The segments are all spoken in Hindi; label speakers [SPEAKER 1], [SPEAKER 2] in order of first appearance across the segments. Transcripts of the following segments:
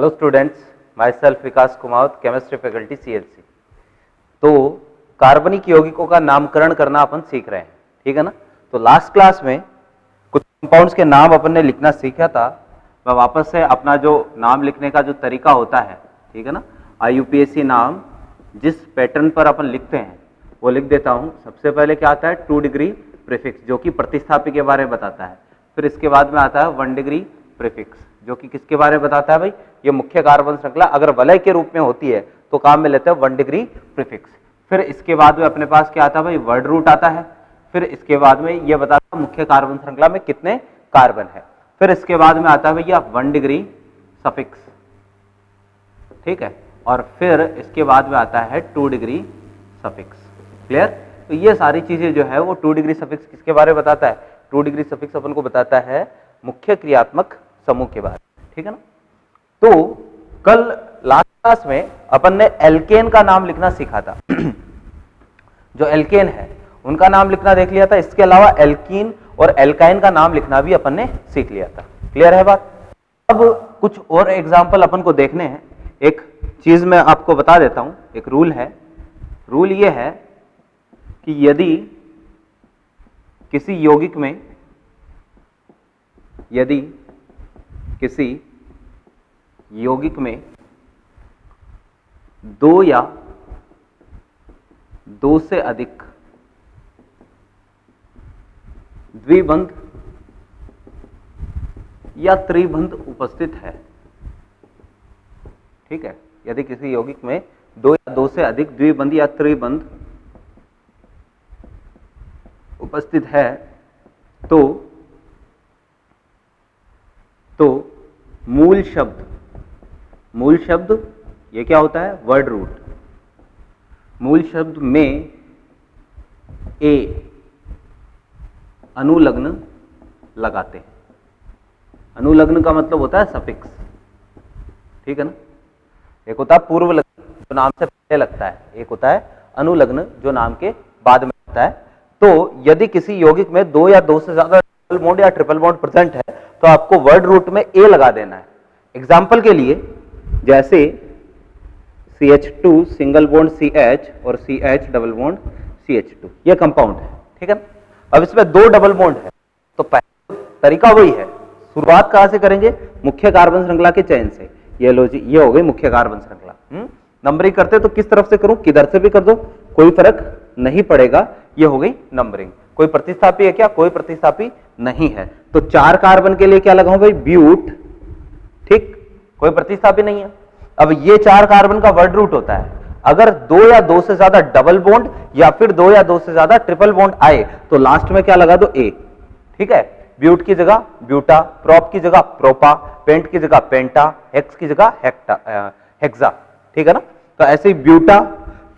[SPEAKER 1] Hello students, my self Vikas Kumawat, chemistry faculty CLC। तो कार्बनिक यौगिकों का नामकरण करना अपन सीख रहे हैं, ठीक है ना। तो लास्ट क्लास में कुछ कंपाउंड्स के नाम अपन ने लिखना सीखा था। मैं वापस से अपना जो नाम लिखने का जो तरीका होता है, ठीक है ना, IUPAC नाम जिस पैटर्न पर अपन लिखते हैं वो लिख देता हूं। सबसे पहले क्या आता है 2 डिग्री प्रीफिक्स, जो कि प्रतिस्थापी के बारे में बताता है। फिर इसके बाद में आता है 1 डिग्री प्रीफिक्स, जो कि किसके बारे में बताता है भाई, ये मुख्य कार्बन श्रृंखला अगर वलय के रूप में होती है तो काम में लेते हैं 1 डिग्री प्रीफिक्स। फिर इसके बाद में अपने पास क्या आता है भाई, वर्ड रूट आता है। फिर इसके बाद में ये बताता है मुख्य कार्बन श्रृंखला में कितने कार्बन है। फिर इसके बाद में आता है भैया 1 डिग्री सफिक्स, ठीक है। और फिर इसके बाद में आता है 2 डिग्री सफिक्स। क्लियर। तो ये सारी चीजें जो है वो 2 डिग्री सफिक्स किसके बारे में बताता है, 2 डिग्री सफिक्स अपन को बताता है मुख्य क्रियात्मक समूह के बारे में, ठीक है ना। तो कल लास्ट क्लास में अपन ने एल्केन का नाम लिखना सीखा था। जो एल्केन है उनका नाम लिखना देख लिया था। इसके अलावा एल्कीन और एल्काइन का नाम लिखना भी अपन ने सीख लिया था। क्लियर है बात। अब कुछ और एग्जाम्पल अपन को देखने हैं। एक चीज मैं आपको बता देता हूं, एक रूल है। रूल ये है कि यदि किसी यौगिक में 2 या 2 से अधिक द्विबंध या त्रिबंध उपस्थित है, ठीक है। यदि किसी यौगिक में 2 या 2 से अधिक द्विबंध या त्रिबंध उपस्थित है तो मूल शब्द ये क्या होता है, वर्ड रूट। मूल शब्द में ए अनुलग्न लगाते हैं। अनुलग्न का मतलब होता है सफिक्स, ठीक है ना। एक होता है पूर्व लग्न जो नाम से पहले लगता है, एक होता है अनुलग्न जो नाम के बाद में लगता है। तो यदि किसी यौगिक में 2 या 2 से ज्यादा डबल बॉन्ड या ट्रिपल बॉन्ड प्रेजेंट है तो आपको वर्ड रूट में ए लगा देना है। एग्जाम्पल के लिए जैसे CH2 सिंगल बॉन्ड CH और CH डबल बॉन्ड CH2, ये कंपाउंड है, ठीक है ना। अब इसमें 2 डबल बॉन्ड है तो पहला तरीका वही है। शुरुआत कहां से करेंगे, मुख्य कार्बन श्रृंखला के चयन से। ये लो जी, ये हो गई मुख्य कार्बन श्रृंखला। नंबरिंग करते तो किस तरफ से करूं, किधर से भी कर दो, कोई फर्क नहीं पड़ेगा। ये हो गई नंबरिंग। कोई प्रतिस्थापी है क्या, कोई प्रतिस्थापी नहीं है। तो 4 कार्बन के लिए क्या लगाऊं भाई, ब्यूट, ठीक, कोई प्रतिस्थापी नहीं है। अब ये 4 कार्बन का वर्ड रूट होता है। अगर 2 या 2 से ज्यादा डबल बॉन्ड या फिर 2 या 2 से ज्यादा ट्रिपल बॉन्ड आए तो लास्ट में क्या लगा दो, ए, ठीक है। ब्यूट की जगह ब्यूटा, प्रोप की जगह प्रोपा, पेंट की जगह पेंटा, हेक्स की जगह हेक्सा, ठीक है ना। तो ऐसे ही ब्यूटा।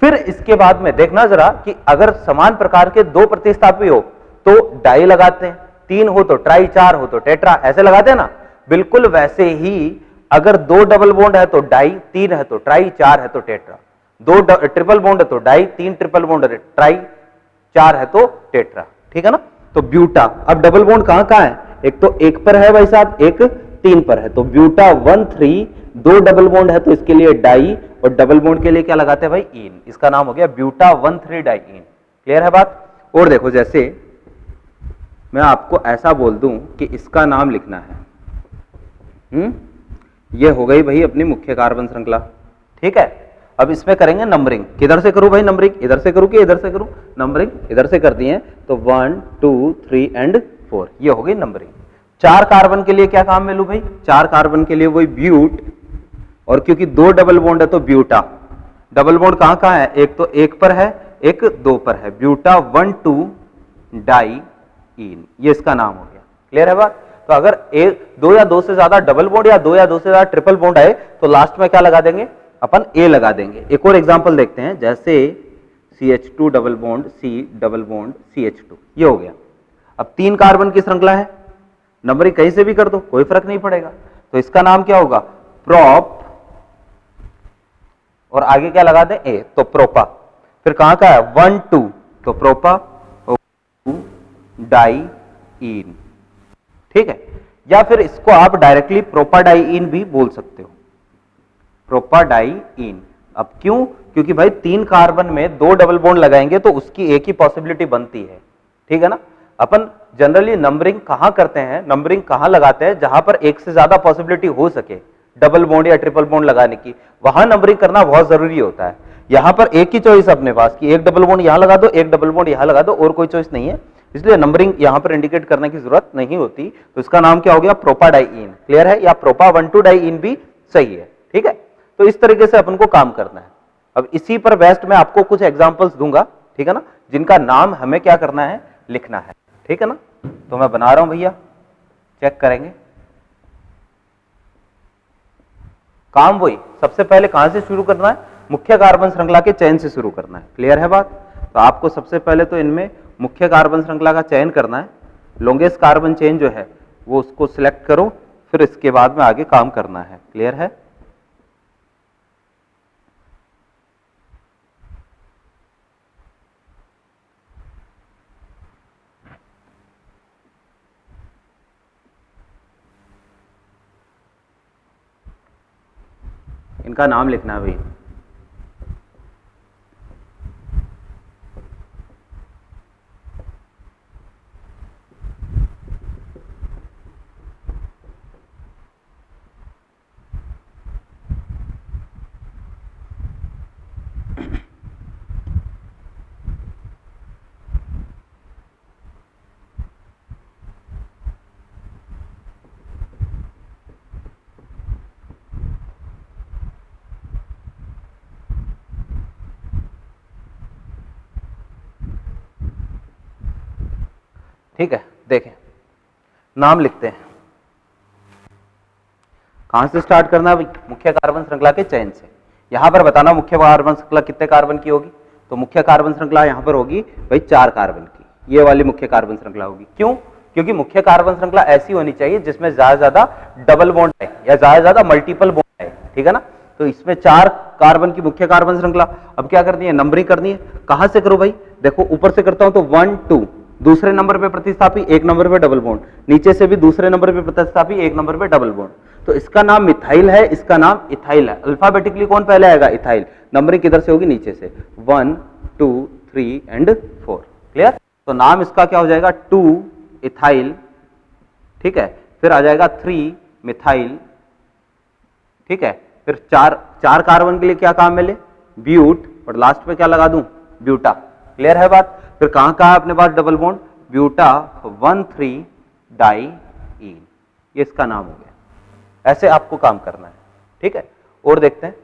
[SPEAKER 1] फिर इसके बाद में देखना जरा कि अगर समान प्रकार के 2 प्रतिस्थापी हो तो डाई लगाते हैं, 3 हो तो ट्राई, 4 हो तो टेट्रा, ऐसे लगाते हैं ना। बिल्कुल वैसे ही अगर 2 डबल बॉन्ड है तो डाई, 3 है तो ट्राई, 4 है तो टेट्रा, 2 ट्रिपल बॉन्ड है तो डाई, 3 ट्रिपल बॉन्ड है ट्राई, 4 है तो टेट्रा, ठीक है ना। तो ब्यूटा। अब डबल बॉन्ड कहां कहां है, एक तो 1 पर है भाई साहब, एक 3 पर है। तो ब्यूटा 1 3, 2 डबल बॉन्ड है तो इसके लिए डाई, और डबल बॉन्ड के लिए क्या लगाते हैं भाई, इन। इसका नाम हो गया ब्यूटा 1 3 डाई इन। क्लियर है बात। और देखो, जैसे मैं आपको ऐसा बोल दूं कि इसका नाम लिखना है, ये हो गई भाई अपनी मुख्य कार्बन श्रृंखला, ठीक है। अब इसमें करेंगे नंबरिंग। किधर से करूं भाई नंबरिंग, इधर से करूं कि इधर से करूं, नंबरिंग इधर से कर दिए तो 1 2 3 एंड 4, ये हो गई नंबरिंग। 4 कार्बन के लिए क्या काम में लूं भाई, 4 कार्बन के लिए वही ब्यूट, और क्योंकि 2 डबल बॉन्ड है तो ब्यूटा। डबल बॉन्ड कहां कहां है, एक तो 1 पर है, एक 2 पर है। ब्यूटा 1 2 डाई इन, ये इसका नाम हो गया। क्लियर है बात। तो अगर 2 या 2 से ज्यादा डबल बॉन्ड या 2 या 2 से ज्यादा ट्रिपल बॉन्ड आए तो लास्ट में क्या लगा देंगे, अपन ए लगा देंगे। एक और एग्जांपल देखते हैं, जैसे CH2 double bond C double bond CH2, ये हो गया। अब 3 कार्बन की श्रृंखला है, नंबरिंग कहीं से भी कर दो कोई फर्क नहीं पड़ेगा। तो इसका नाम क्या होगा, प्रोप, और आगे क्या लगा दें, ए, तो प्रोपा। फिर कहां का है 1 2, तो प्रोपा डाई इन, ठीक है। या फिर इसको आप डायरेक्टली प्रोपाडाइइन भी बोल सकते हो, प्रोपाडाइईन। अब क्यों? क्योंकि भाई 3 कार्बन में 2 डबल बॉन्ड लगाएंगे तो उसकी एक ही पॉसिबिलिटी बनती है, ठीक है ना। अपन जनरली नंबरिंग कहां करते हैं, नंबरिंग कहां लगाते हैं, जहां पर एक से ज्यादा पॉसिबिलिटी हो सके डबल बॉन्ड या ट्रिपल बॉन्ड लगाने की, वहां नंबरिंग करना बहुत जरूरी होता है। यहां पर एक ही चॉइस अपने पास कि एक डबल बॉन्ड यहां लगा दो, एक डबल बॉन्ड यहां लगा दो, और कोई चॉइस नहीं है, इसलिए नंबरिंग यहां पर इंडिकेट करने की जरूरत नहीं होती। तो इसका नाम क्या हो गया? प्रोपाडाइईन। क्लियर है? या प्रोपा 1,2-डाइईन भी सही है, ठीक है। तो इस तरीके से अपन को काम करना है। अब इसी पर बेस्ट मैं आपको कुछ एग्जांपल्स दूंगा, ठीक है ना, जिनका नाम हमें क्या करना है? लिखना है, ठीक है ना। तो मैं बना रहा हूं भैया, चेक करेंगे। काम वही, सबसे पहले कहां से शुरू करना है? मुख्य कार्बन श्रृंखला के चयन से शुरू करना है। क्लियर है बात? तो आपको सबसे पहले तो इनमें मुख्य कार्बन श्रृंखला का चयन करना है। लॉन्गेस्ट कार्बन चेन जो है वो उसको सिलेक्ट करो, फिर इसके बाद में आगे काम करना है। क्लियर है? इनका नाम लिखना है भाई। ठीक है, देखें, नाम लिखते हैं। कहां से स्टार्ट करना है भाई? मुख्य कार्बन श्रृंखला के चयन से। यहां पर बताना मुख्य कार्बन श्रृंखला कितने कार्बन की होगी। तो मुख्य कार्बन श्रृंखला यहां पर होगी भाई 4 कार्बन की, ये वाली मुख्य कार्बन श्रृंखला होगी। क्यों? क्योंकि मुख्य कार्बन श्रृंखला ऐसी होनी चाहिए जिसमें ज्यादा ज्यादा डबल बॉन्ड है या ज्यादा ज्यादा मल्टीपल बॉन्ड है, ठीक है ना। तो इसमें 4 कार्बन की मुख्य कार्बन श्रृंखला। अब क्या करनी है? नंबरिंग करनी है। कहां से करो भाई? देखो, ऊपर से करता हूं तो 1 2, दूसरे नंबर पे प्रतिस्थापी, एक नंबर पे डबल बॉन्ड, नीचे से भी दूसरे नंबर पे प्रतिस्थापी, एक नंबर पे डबल बॉन्ड। तो इसका नाम मिथाइल है, इसका नाम इथाइल है। अल्फाबेटिकली कौन पहले आएगा? इथाइल। नंबरिंग किधर से होगी? नीचे से, 1 2 3 एंड 4। क्लियर? तो नाम इसका क्या हो जाएगा? 2 इथाइल, ठीक है। फिर आ जाएगा 3 मिथाइल, ठीक है। फिर 4 कार्बन के लिए क्या काम मिले? ब्यूट, और लास्ट पे क्या लगा दूं? ब्यूटा। क्लियर है बात? फिर कहां कहां अपने पास डबल बॉन्ड? ब्यूटा 1,3-डाइईन, ये इसका नाम हो गया। ऐसे आपको काम करना है, ठीक है। और देखते हैं,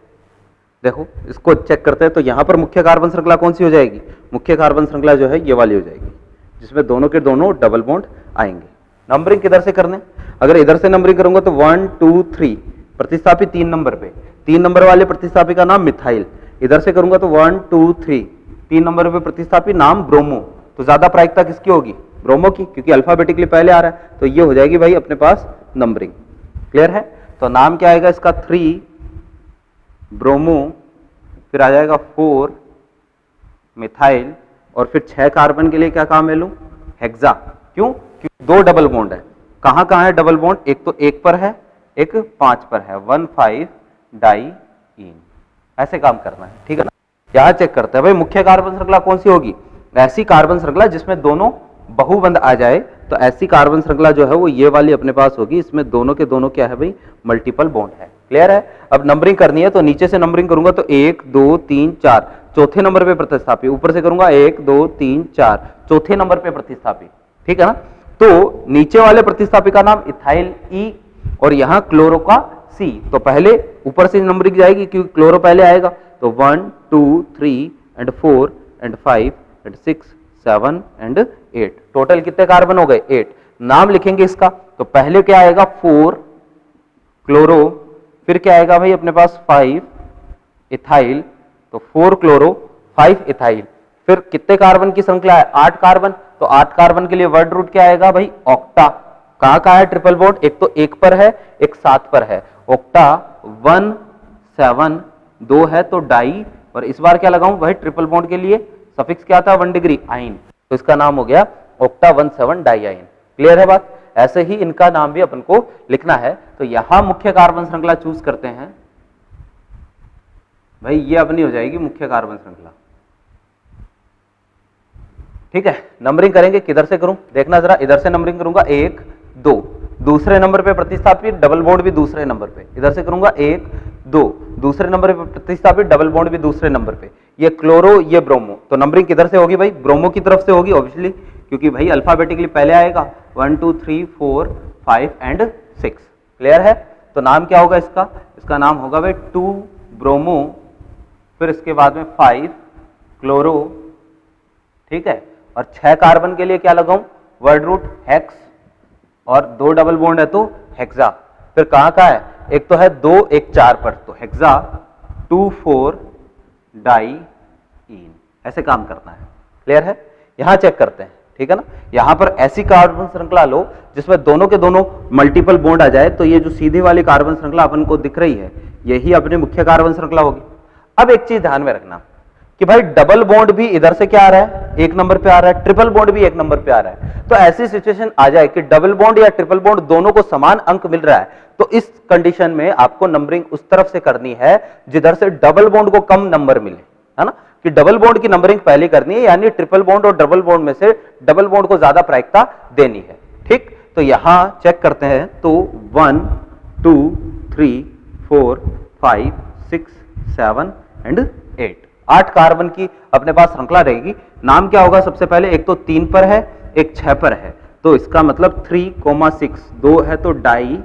[SPEAKER 1] देखो इसको चेक करते हैं। तो यहां पर मुख्य कार्बन श्रृंखला कौन सी हो जाएगी? मुख्य कार्बन श्रृंखला जो है ये वाली हो जाएगी, जिसमें दोनों के दोनों डबल बॉन्ड आएंगे। नंबरिंग किधर से करने? अगर इधर से नंबरिंग करूंगा तो 1 2 3, प्रतिस्थापी 3 नंबर पे, 3 नंबर वाले प्रतिस्थापी का नाम मिथाइल। इधर से करूंगा तो 1 2 3, 3 नंबर पे प्रतिस्थापी नाम ब्रोमो। तो ज्यादा प्रायिकता किसकी होगी? ब्रोमो की, क्योंकि अल्फाबेटिकली पहले आ रहा है। तो ये हो जाएगी भाई अपने पास नंबरिंग। क्लियर है? तो नाम क्या आएगा इसका? 3 ब्रोमो, फिर आ जाएगा 4 मिथाइल, और फिर 6 कार्बन के लिए क्या काम है लूं? हेक्सा। क्यों? क्योंकि 2 डबल बॉन्ड है। कहां कहां है डबल बॉन्ड? एक तो 1 पर है, एक 5 पर है, 1,5-डाइईन। ऐसे काम करना है, ठीक है ना। यहां चेक करते हैं भाई मुख्य कार्बन श्रृंखला कौन सी होगी? ऐसी कार्बन श्रृंखला जिसमें दोनों बहुबंध आ जाए। तो ऐसी कार्बन श्रृंखला जो है वो ये वाली अपने पास होगी, इसमें दोनों के दोनों क्या है भाई? मल्टीपल बॉन्ड है। क्लियर है? अब नंबरिंग करनी है तो नीचे से नंबरिंग करूंगा तो 1 2 3 4, चौथे नंबर पे प्रतिस्थापी। ऊपर से करूंगा 1 2 3 4, चौथे नंबर पे प्रतिस्थापी, ठीक है ना। तो नीचे वाले प्रतिस्थापी का नाम इथाइल ई, और यहां क्लोरो का सी। तो पहले ऊपर से नंबरिंग जाएगी क्योंकि क्लोरो पहले आएगा। तो 1 2 3 and 4 and 5 and 6 7 and 8, total कितने कार्बन हो गए? 8। नाम लिखेंगे इसका। तो पहले क्या आएगा? 4 क्लोरो, फिर क्या आएगा भाई अपने पास? 5 इथाइल। तो 4 क्लोरो 5 इथाइल। फिर कितने कार्बन की श्रृंखला है? 8 कार्बन। तो 8 कार्बन के लिए वर्ड रूट क्या आएगा भाई? ऑक्टा। कहां कहां है ट्रिपल बॉन्ड? एक तो 1 पर है, एक 7 पर है। ऑक्टा 1 7, 2 है तो डाई, और इस बार क्या लगाऊं भाई ट्रिपल बॉन्ड के लिए? सफिक्स क्या था? 1 डिग्री, आइन। तो इसका नाम हो गया ऑक्टा 17-डाइआइन। क्लियर है बात? ऐसे ही इनका नाम भी अपन को लिखना है। तो यहां मुख्य कार्बन श्रृंखला चूज करते हैं, भाई ये अपनी हो जाएगी मुख्य कार्बन श्रृंखला। ठीक है, नंबरिंग करेंगे, किधर से करूं देखना जरा, इधर से नंबरिंग करूंगा 1 2, दूसरे नंबर पे प्रतिस्थापित डबल बॉन्ड भी दूसरे नंबर पे, इधर से करूंगा 1 2, दूसरे नंबर पे प्रतिस्थापित डबल बॉन्ड भी दूसरे नंबर पे, ये क्लोरो ये ब्रोमो, तो नंबरिंग किधर से होगी भाई, ब्रोमो की तरफ से होगी ऑब्वियसली, क्योंकि भाई अल्फाबेटिकली पहले आएगा 1 2 3 4 5 एंड 6। क्लियर है, तो नाम क्या होगा इसका, इसका नाम होगा भाई 2 ब्रोमो, फिर इसके बाद में 5 क्लोरो। ठीक है, और 6 कार्बन के लिए क्या लगाऊं, वर्ड रूट हेक्स, और 2 डबल बॉन्ड है तो हेक्सा। फिर कहां का है, एक तो है 2 एक 4 पर, तो हेक्सा 2 4 डाइईन, ऐसे काम करना है। क्लियर है, यहां चेक करते हैं। ठीक है ना, यहां पर ऐसी कार्बन श्रृंखला लो जिसमें दोनों के दोनों मल्टीपल बॉन्ड आ जाए, तो ये जो सीधी वाली कार्बन श्रृंखला अपन को दिख रही है यही अपनी मुख्य कार्बन श्रृंखला होगी। अब एक चीज ध्यान में रखना कि भाई डबल बॉन्ड भी इधर से क्या आ रहा है, एक नंबर पे आ रहा है, ट्रिपल बॉन्ड भी एक नंबर पे आ रहा है, तो ऐसी सिचुएशन आ जाए कि डबल बॉन्ड या ट्रिपल बॉन्ड दोनों को समान अंक मिल रहा है, तो इस कंडीशन में आपको नंबरिंग उस तरफ से करनी है जिधर से डबल बॉन्ड को कम नंबर मिले, है ना, कि डबल बॉन्ड की नंबरिंग पहले करनी है, यानी ट्रिपल बॉन्ड और डबल बॉन्ड में से डबल बॉन्ड को ज्यादा प्रायिकता देनी है। ठीक, तो यहां चेक करते हैं, तो 1 2 3 4 5 6 7 एंड 8, 8 कार्बन की अपने पास श्रृंखला रहेगी। नाम क्या होगा, सबसे पहले एक तो 3 पर है एक 6 पर है, तो इसका मतलब 3,6, 2 है तो डाई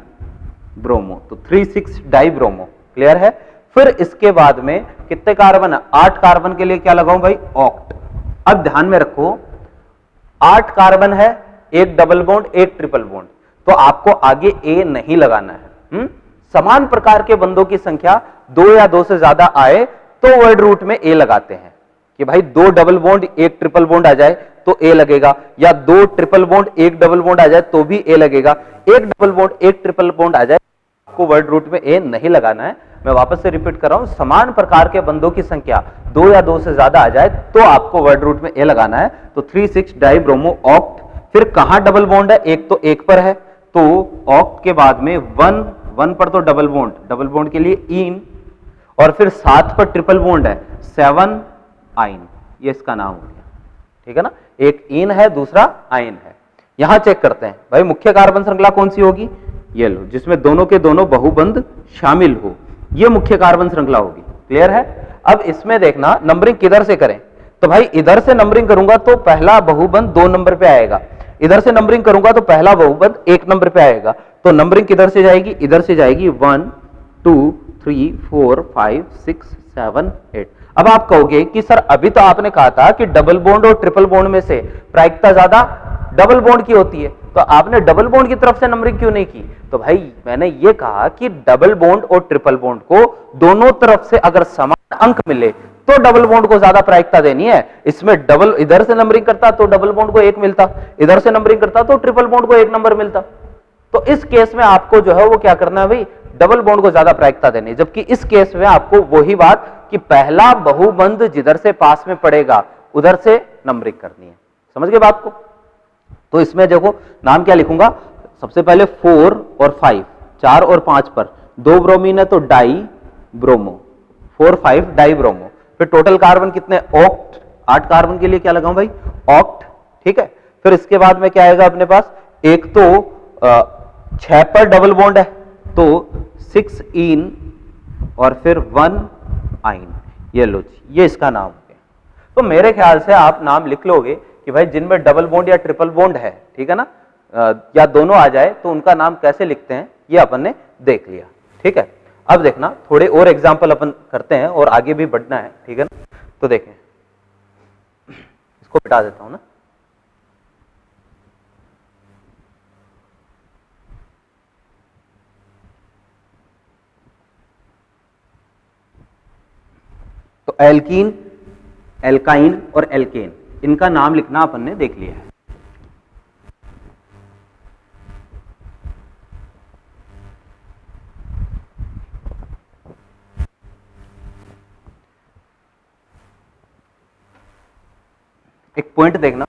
[SPEAKER 1] ब्रोमो, तो 3,6 डाई ब्रोमो। क्लियर है, फिर इसके बाद में कितने कार्बन है, 8 कार्बन के लिए क्या लगाऊं भाई, ऑक्ट। अब ध्यान में रखो 8 कार्बन है, एक डबल बॉन्ड एक ट्रिपल बॉन्ड, तो आपको आगे ए नहीं लगाना है। समान प्रकार के बंधों की संख्या 2 या 2 से ज्यादा आए तो वर्ड रूट में ए लगाते हैं, कि भाई 2 डबल बॉन्ड एक ट्रिपल बॉन्ड आ जाए तो ए लगेगा, या 2 ट्रिपल बॉन्ड एक डबल बॉन्ड आ जाए तो भी ए लगेगा, एक डबल बॉन्ड एक ट्रिपल बॉन्ड आ जाए आपको वर्ड रूट में ए नहीं लगाना है। मैं वापस से रिपीट कर रहा हूं, समान प्रकार के बंधों की संख्या 2 या 2 से ज्यादा आ जाए तो आपको वर्ड रूट में ए लगाना है, तो 3,6 डाई ब्रोमो ऑक्ट। फिर कहां डबल बॉन्ड है, एक तो एक पर है, तो ऑक्ट के बाद में 1 पर तो डबल बॉन्ड के लिए इन, और फिर 7 पर ट्रिपल बॉन्ड है 7 आइन, ये इसका नाम हो गया। ठीक है ना, एक इन है दूसरा आइन है। यहां चेक करते हैं भाई मुख्य कार्बन श्रृंखला कौन सी होगी, ये लो, जिसमें दोनों के दोनों बहुबंध शामिल हो, ये मुख्य कार्बन श्रृंखला होगी। क्लियर है, अब इसमें देखना नंबरिंग किधर से करें, तो भाई इधर से नंबरिंग करूंगा तो पहला बहुबंध 2 नंबर पे आएगा, इधर से नंबरिंग करूंगा तो पहला बहुबंध 1 नंबर पे आएगा, तो नंबरिंग किधर से जाएगी, इधर से जाएगी 1 2 3 4 5 6 7 8। अब आप कहोगे कि सर अभी तो आपने कहा था कि डबल बॉन्ड और ट्रिपल बॉन्ड में से प्रायिकता ज्यादा डबल बॉन्ड की होती है, तो आपने डबल बॉन्ड की तरफ से नंबरिंग क्यों नहीं की, तो भाई मैंने ये कहा कि डबल बॉन्ड और ट्रिपल बॉन्ड को दोनों तरफ से अगर समान अंक मिले तो डबल बॉन्ड को ज्यादा प्रायिकता देनी है। इसमें डबल इधर से नंबरिंग करता तो डबल बॉन्ड को 1 मिलता, इधर से नंबरिंग करता तो ट्रिपल बॉन्ड को 1 नंबर मिलता। तो इस केस में आपको जो है वो क्या करना है भाई, डबल बॉन्ड को ज्यादा प्रायिकता देनी है, जबकि इस केस में आपको वही बात कि पहला बहुबंध जिधर से पास में पड़ेगा उधर से नंबरिंग करनी है। समझ गए बात को, तो इसमें देखो नाम क्या लिखूंगा, सबसे पहले 4 और 5, 4 और 5 पर 2 ब्रोमीन है तो डाई ब्रोमो, 4 5 डाई ब्रोमो। फिर टोटल कार्बन कितने, ऑक्ट, 8 कार्बन के लिए क्या लगाऊं भाई, ऑक्ट। ठीक है, फिर इसके बाद में क्या आएगा अपने पास, एक तो 6 पर डबल बॉन्ड है तो 6 इन, और फिर 1 आइन, ये लो जी, ये इसका नाम है। तो मेरे ख्याल से आप नाम लिख लोगे कि भाई जिनमें डबल बॉन्ड या ट्रिपल बॉन्ड है, ठीक है ना, या दोनों आ जाए तो उनका नाम कैसे लिखते हैं ये अपन ने देख लिया। ठीक है, अब देखना थोड़े और एग्जाम्पल अपन करते हैं और आगे भी बढ़ना है। ठीक है ना, तो देखें, इसको मिटा देता हूं ना, तो एल्कीन, एल्काइन और एल्केन, इनका नाम लिखना अपन ने देख लिया है। एक पॉइंट देखना,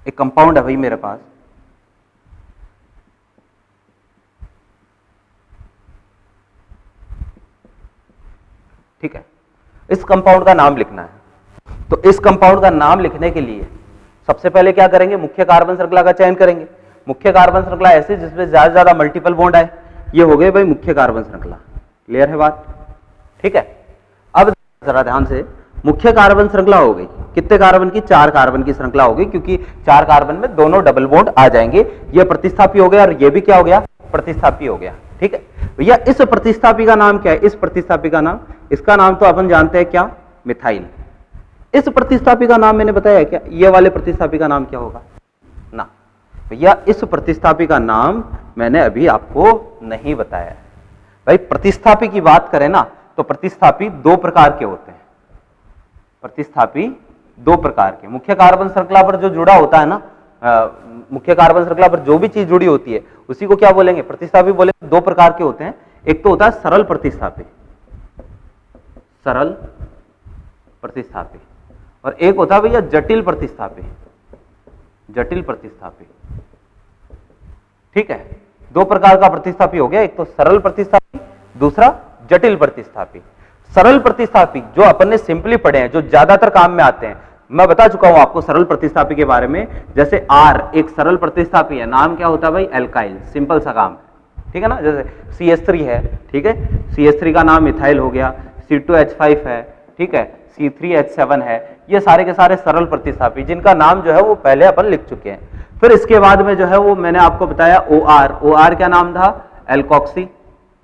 [SPEAKER 1] एक कंपाउंड है भाई मेरे पास, इस कंपाउंड का नाम लिखना है। तो इस कंपाउंड का नाम लिखने के लिए सबसे पहले क्या करेंगे, मुख्य कार्बन श्रृंखला का चयन करेंगे। मुख्य कार्बन श्रृंखला ऐसी जिसमें ज्यादा से ज्यादा मल्टीपल बॉन्ड आए, ये हो गए भाई मुख्य कार्बन श्रृंखला। क्लियर है बात? ठीक है। अब जरा ध्यान से, मुख्य कार्बन श्रृंखला हो गई कितने कार्बन की, 4 कार्बन की श्रृंखला हो गई, क्योंकि 4 कार्बन में दोनों डबल बॉन्ड आ जाएंगे। ये प्रतिस्थापी हो गया और ये भी क्या हो गया, प्रतिस्थापी हो गया। ठीक है भैया, इस प्रतिस्थापी का नाम क्या है, इस प्रतिस्थापी का नाम, इसका नाम तो अपन जानते हैं क्या, मिथाइल। इस प्रतिस्थापी का नाम मैंने बताया क्या, ये वाले प्रतिस्थापी का नाम क्या होगा ना भैया, इस प्रतिस्थापी का नाम मैंने अभी आपको नहीं बताया है। भाई प्रतिस्थापी की बात करें ना, तो प्रतिस्थापी 2 प्रकार के होते हैं। प्रतिस्थापी 2 प्रकार के, मुख्य कार्बन श्रृंखला पर जो जुड़ा होता है ना, मुख्य कार्बन श्रृंखला पर जो भी चीज जुड़ी होती है उसी को क्या बोलेंगे, प्रतिस्थापी बोलेंगे। 2 प्रकार के होते हैं, एक तो होता है सरल प्रतिस्थापी, सरल प्रतिस्थापी, और एक होता है भैया जटिल प्रतिस्थापी, जटिल प्रतिस्थापी। ठीक है, 2 प्रकार का प्रतिस्थापी हो गया, एक तो सरल प्रतिस्थापी, दूसरा जटिल प्रतिस्थापी। सरल प्रतिस्थापी जो अपन ने सिंपली पढ़े हैं, जो ज्यादातर काम में आते हैं, मैं बता चुका हूं आपको सरल प्रतिस्थापी के बारे में। जैसे R एक सरल प्रतिस्थापी है, नाम क्या होता है भाई, एल्काइल, सिंपल सा काम है। ठीक है ना, जैसे CH3 है, ठीक है, CH3 का नाम मिथाइल हो गया, C2H5 है, ठीक है, C3H7 है, ये सारे के सारे सरल प्रतिस्थापी जिनका नाम जो है वो पहले अपन लिख चुके हैं। फिर इसके बाद में जो है वो मैंने आपको बताया OR क्या नाम था, एल्कोक्सी।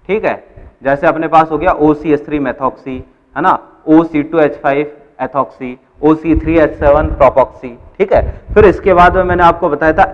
[SPEAKER 1] ठीक है, जैसे अपने पास हो गया OCH3 मेथॉक्सी, है ना, OC2H5 एथॉक्सी, OC3H7 प्रोपॉक्सी। ठीक है, फिर इसके बाद में मैंने आपको बताया था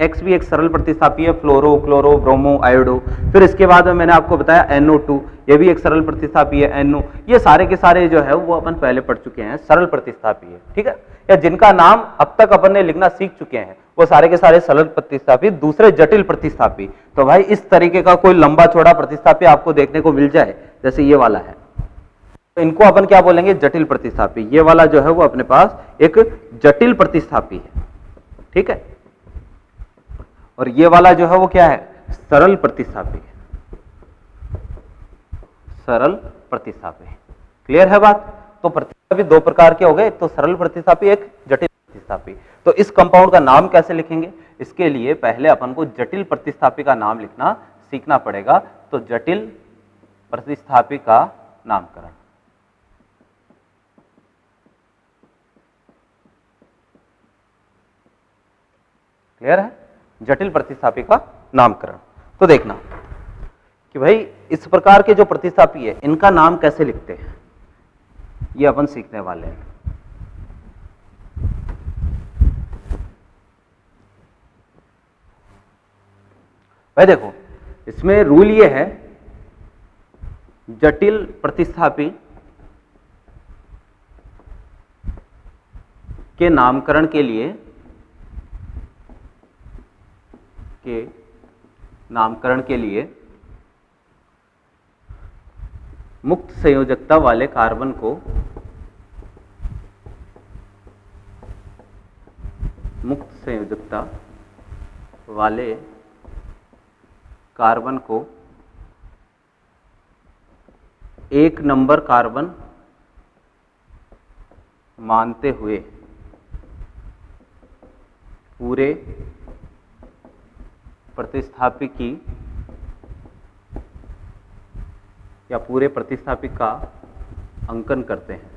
[SPEAKER 1] X भी एक सरल प्रतिस्थापी है, फ्लोरो, क्लोरो, ब्रोमो, आयोडो। फिर इसके बाद में मैंने आपको बताया NO2, ये भी एक सरल प्रतिस्थापी है, NO। ये सारे के सारे जो है वो अपन पहले पढ़ चुके हैं, सरल प्रतिस्थापी है। ठीक है, या जिनका नाम अब तक अपन ने लिखना सीख चुके हैं, वो सारे के सारे सरल प्रतिस्थापी। दूसरे जटिल प्रतिस्थापी, तो भाई इस तरीके का कोई लंबा चौड़ा प्रतिस्थापी आपको देखने को मिल जाए, जैसे ये वाला है, तो इनको अपन क्या बोलेंगे, जटिल प्रतिस्थापी। ये वाला जो है वो अपने पास एक जटिल प्रतिस्थापी है। ठीक है, और ये वाला जो है वो क्या है, सरल प्रतिस्थापी है, सरल प्रतिस्थापी। क्लियर है बात? तो प्रतिस्थापी 2 प्रकार के हो गए, एक तो सरल प्रतिस्थापी, एक जटिल प्रतिस्थापी। तो इस कंपाउंड का नाम कैसे लिखेंगे, इसके लिए पहले अपन को जटिल प्रतिस्थापी का नाम लिखना सीखना पड़ेगा। तो जटिल प्रतिस्थापी का नामकरण, क्लियर है, जटिल प्रतिस्थापी का नामकरण। तो देखना कि भाई इस प्रकार के जो प्रतिस्थापी है इनका नाम कैसे लिखते हैं, ये अपन सीखने वाले हैं। भाई देखो, इसमें रूल ये है, जटिल प्रतिस्थापी के नामकरण के लिए मुक्त संयोजकता वाले कार्बन को एक नंबर कार्बन मानते हुए पूरे प्रतिस्थापी की या पूरे प्रतिस्थापी का अंकन करते हैं।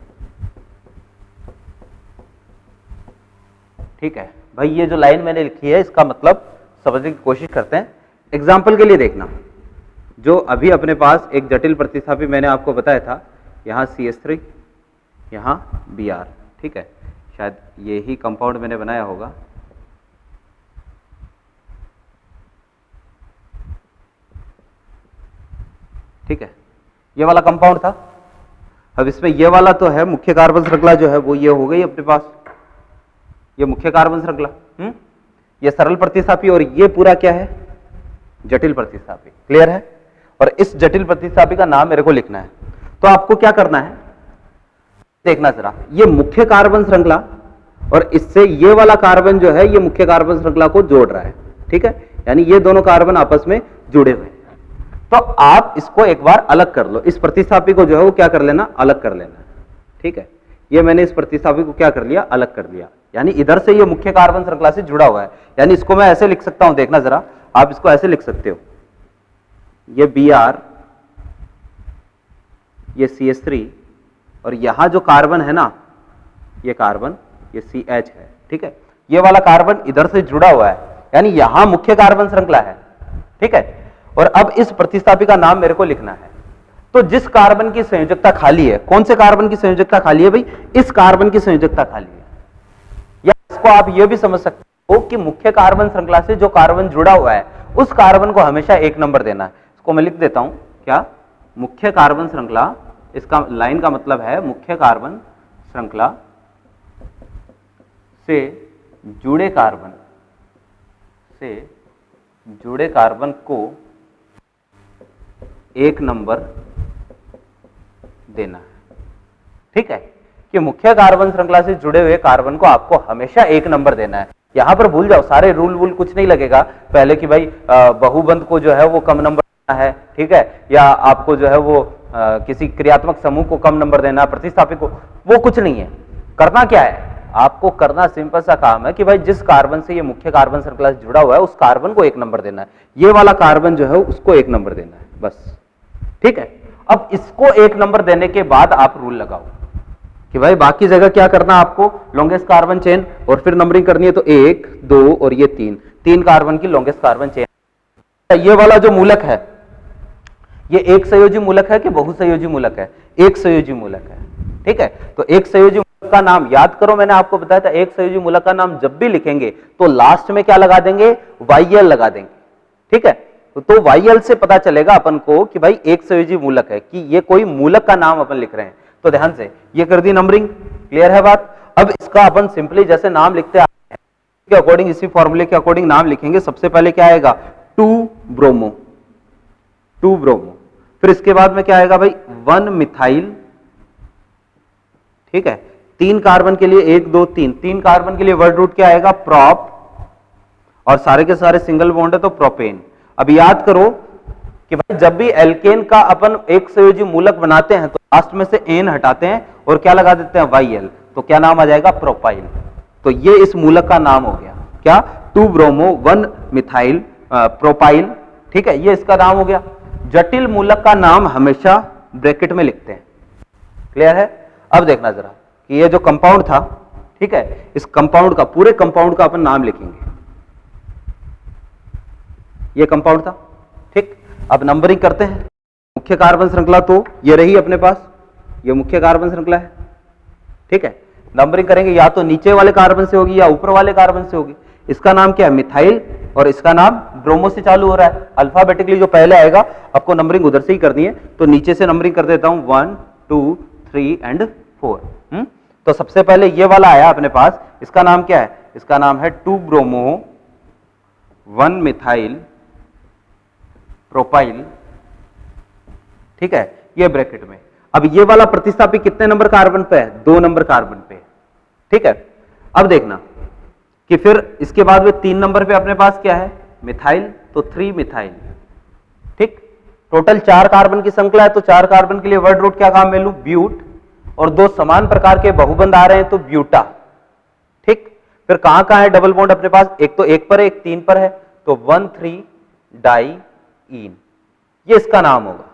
[SPEAKER 1] ठीक है भाई, ये जो लाइन मैंने लिखी है इसका मतलब समझने की कोशिश करते हैं। एग्जाम्पल के लिए देखना, जो अभी अपने पास एक जटिल प्रतिस्थापी मैंने आपको बताया था, यहाँ CH3, यहाँ Br। ठीक है, शायद ये ही कंपाउंड मैंने बनाया होगा। ठीक है, ये वाला कंपाउंड था। अब इसमें ये वाला तो है, मुख्य कार्बन श्रृंखला जो है वो ये हो गई अपने पास, ये मुख्य कार्बन श्रृंखला, ये सरल प्रतिस्थापी, और ये पूरा क्या है, जटिल प्रतिस्थापी। क्लियर है? और इस जटिल प्रतिस्थापी का नाम मेरे को लिखना है। तो आपको क्या करना है, देखना जरा, ये मुख्य कार्बन श्रृंखला और इससे ये वाला कार्बन जो है ये मुख्य कार्बन श्रृंखला को जोड़ रहा है। ठीक है, यानी ये दोनों कार्बन आपस में जुड़े हुए हैं। तो आप इसको एक बार अलग कर लो, इस प्रतिस्थापी को जो है वो क्या कर लेना, अलग कर लेना। ठीक है, ये मैंने इस प्रतिस्थापी को क्या कर लिया, अलग कर लिया, यानी इधर से ये मुख्य कार्बन श्रृंखला से जुड़ा हुआ है। यानी इसको मैं ऐसे लिख सकता हूं, देखना जरा, आप इसको ऐसे लिख सकते हो, ये Br, ये CH3, और यहां जो कार्बन है ना, ये कार्बन, ये CH है, ठीक है, ये वाला कार्बन इधर से जुड़ा हुआ है, यानी यहां मुख्य कार्बन श्रृंखला है, ठीक है। और अब इस प्रतिस्थापी का नाम मेरे को लिखना है। तो जिस कार्बन की संयोजकता खाली है, कौन से कार्बन की संयोजकता खाली है भाई, इस कार्बन की संयोजकता खाली है। या इसको आप ये भी समझ सकते हो कि मुख्य कार्बन श्रृंखला से जो कार्बन जुड़ा हुआ है उस कार्बन को हमेशा एक नंबर देना है। इसको मैं लिख देता हूं, क्या, मुख्य कार्बन श्रृंखला, इसका लाइन का मतलब है मुख्य कार्बन श्रृंखला से जुड़े कार्बन को एक नंबर देना है, ठीक है, कि मुख्य कार्बन श्रृंखला से जुड़े हुए कार्बन को आपको हमेशा एक नंबर देना है। यहां पर भूल जाओ, सारे रूल वूल कुछ नहीं लगेगा पहले कि भाई बहुबंध को जो है वो कम नंबर देना है, ठीक है, या आपको जो है वो किसी क्रियात्मक समूह को कम नंबर देना, प्रतिस्थापी को, वो कुछ नहीं है। करना क्या है, आपको करना सिंपल सा काम है कि भाई जिस कार्बन से ये मुख्य कार्बन श्रृंखला से जुड़ा हुआ है उस कार्बन को एक नंबर देना है, ये वाला कार्बन जो है उसको एक नंबर देना है, बस, ठीक है। अब इसको एक नंबर देने के बाद आप रूल लगाओ कि भाई बाकी जगह क्या करना, आपको लॉन्गेस्ट कार्बन चेन और फिर नंबरिंग करनी है, तो 1 2 और ये 3 कार्बन की लॉन्गेस्ट कार्बन चेन। ये वाला जो मूलक है ये एक संयोजी मूलक है कि बहुसंयोजी मूलक है, एक संयोजी मूलक है, ठीक है। तो एक संयोजी मूलक का नाम याद करो, मैंने आपको बताया था एक संयोजी मूलक का नाम जब भी लिखेंगे तो लास्ट में क्या लगा देंगे, YL लगा देंगे, ठीक है। तो YL से पता चलेगा अपन को कि भाई एक संयोजी मूलक है, कि ये कोई मूलक का नाम अपन लिख रहे हैं। तो ध्यान से ये कर दी नंबरिंग, क्लियर है बात। अब इसका अपन सिंपली जैसे नाम लिखते हैं के अकॉर्डिंग, इसी फॉर्मूले के अकॉर्डिंग नाम लिखेंगे। सबसे पहले क्या आएगा, 2 ब्रोमो, फिर इसके बाद में क्या आएगा भाई 1 मिथाइल, ठीक है, 3 कार्बन के लिए 1 2 3 कार्बन के लिए वर्ड रूट क्या आएगा, प्रोप, और सारे के सारे सिंगल बॉन्ड है तो प्रोपेन। अब याद करो कि भाई जब भी एल्केन का अपन एक संयोजी मूलक बनाते हैं तो लास्ट में से एन हटाते हैं और क्या लगा देते हैं, YL, तो क्या नाम आ जाएगा, प्रोपाइल। तो ये इस मूलक का नाम हो गया, क्या, 2 ब्रोमो 1 मिथाइल प्रोपाइल, ठीक है, ये इसका नाम हो गया। जटिल मूलक का नाम हमेशा ब्रैकेट में लिखते हैं, क्लियर है। अब देखना जरा कि ये जो कंपाउंड था, ठीक है, इस कंपाउंड का, पूरे कंपाउंड का अपन नाम लिखेंगे। ये कंपाउंड था, ठीक। अब नंबरिंग करते हैं। मुख्य कार्बन श्रृंखला तो ये रही अपने पास, ये मुख्य कार्बन श्रृंखला है, ठीक है। नंबरिंग करेंगे या तो नीचे वाले कार्बन से होगी या ऊपर वाले कार्बन से होगी। इसका नाम क्या है, मिथाइल, और इसका नाम ब्रोमो से चालू हो रहा है। अल्फाबेटिकली जो पहले आएगा आपको नंबरिंग उधर से ही करनी है, तो नीचे से नंबरिंग कर देता हूं 1 2 3 एंड 4। तो सबसे पहले ये वाला आया अपने पास, इसका नाम क्या है, इसका नाम है 2 ब्रोमो 1 मिथाइल प्रोपाइल, ठीक है, ये ब्रैकेट में। अब ये वाला प्रतिस्थापी कितने नंबर कार्बन पे है, 2 नंबर कार्बन पे, ठीक है। अब देखना कि फिर इसके बाद में 3 नंबर पे अपने पास क्या है, मिथाइल, तो 3 मिथाइल, ठीक। टोटल 4 कार्बन की श्रृंखला है, तो 4 कार्बन के लिए वर्ड रूट क्या काम में लूं, ब्यूट, और 2 समान प्रकार के बहुबंध आ रहे हैं तो ब्यूटा, ठीक। फिर कहां कहां है डबल बॉन्ड अपने पास, एक तो 1 पर है, एक 3 पर है, तो 1,3 डाई इन, ये इसका नाम होगा।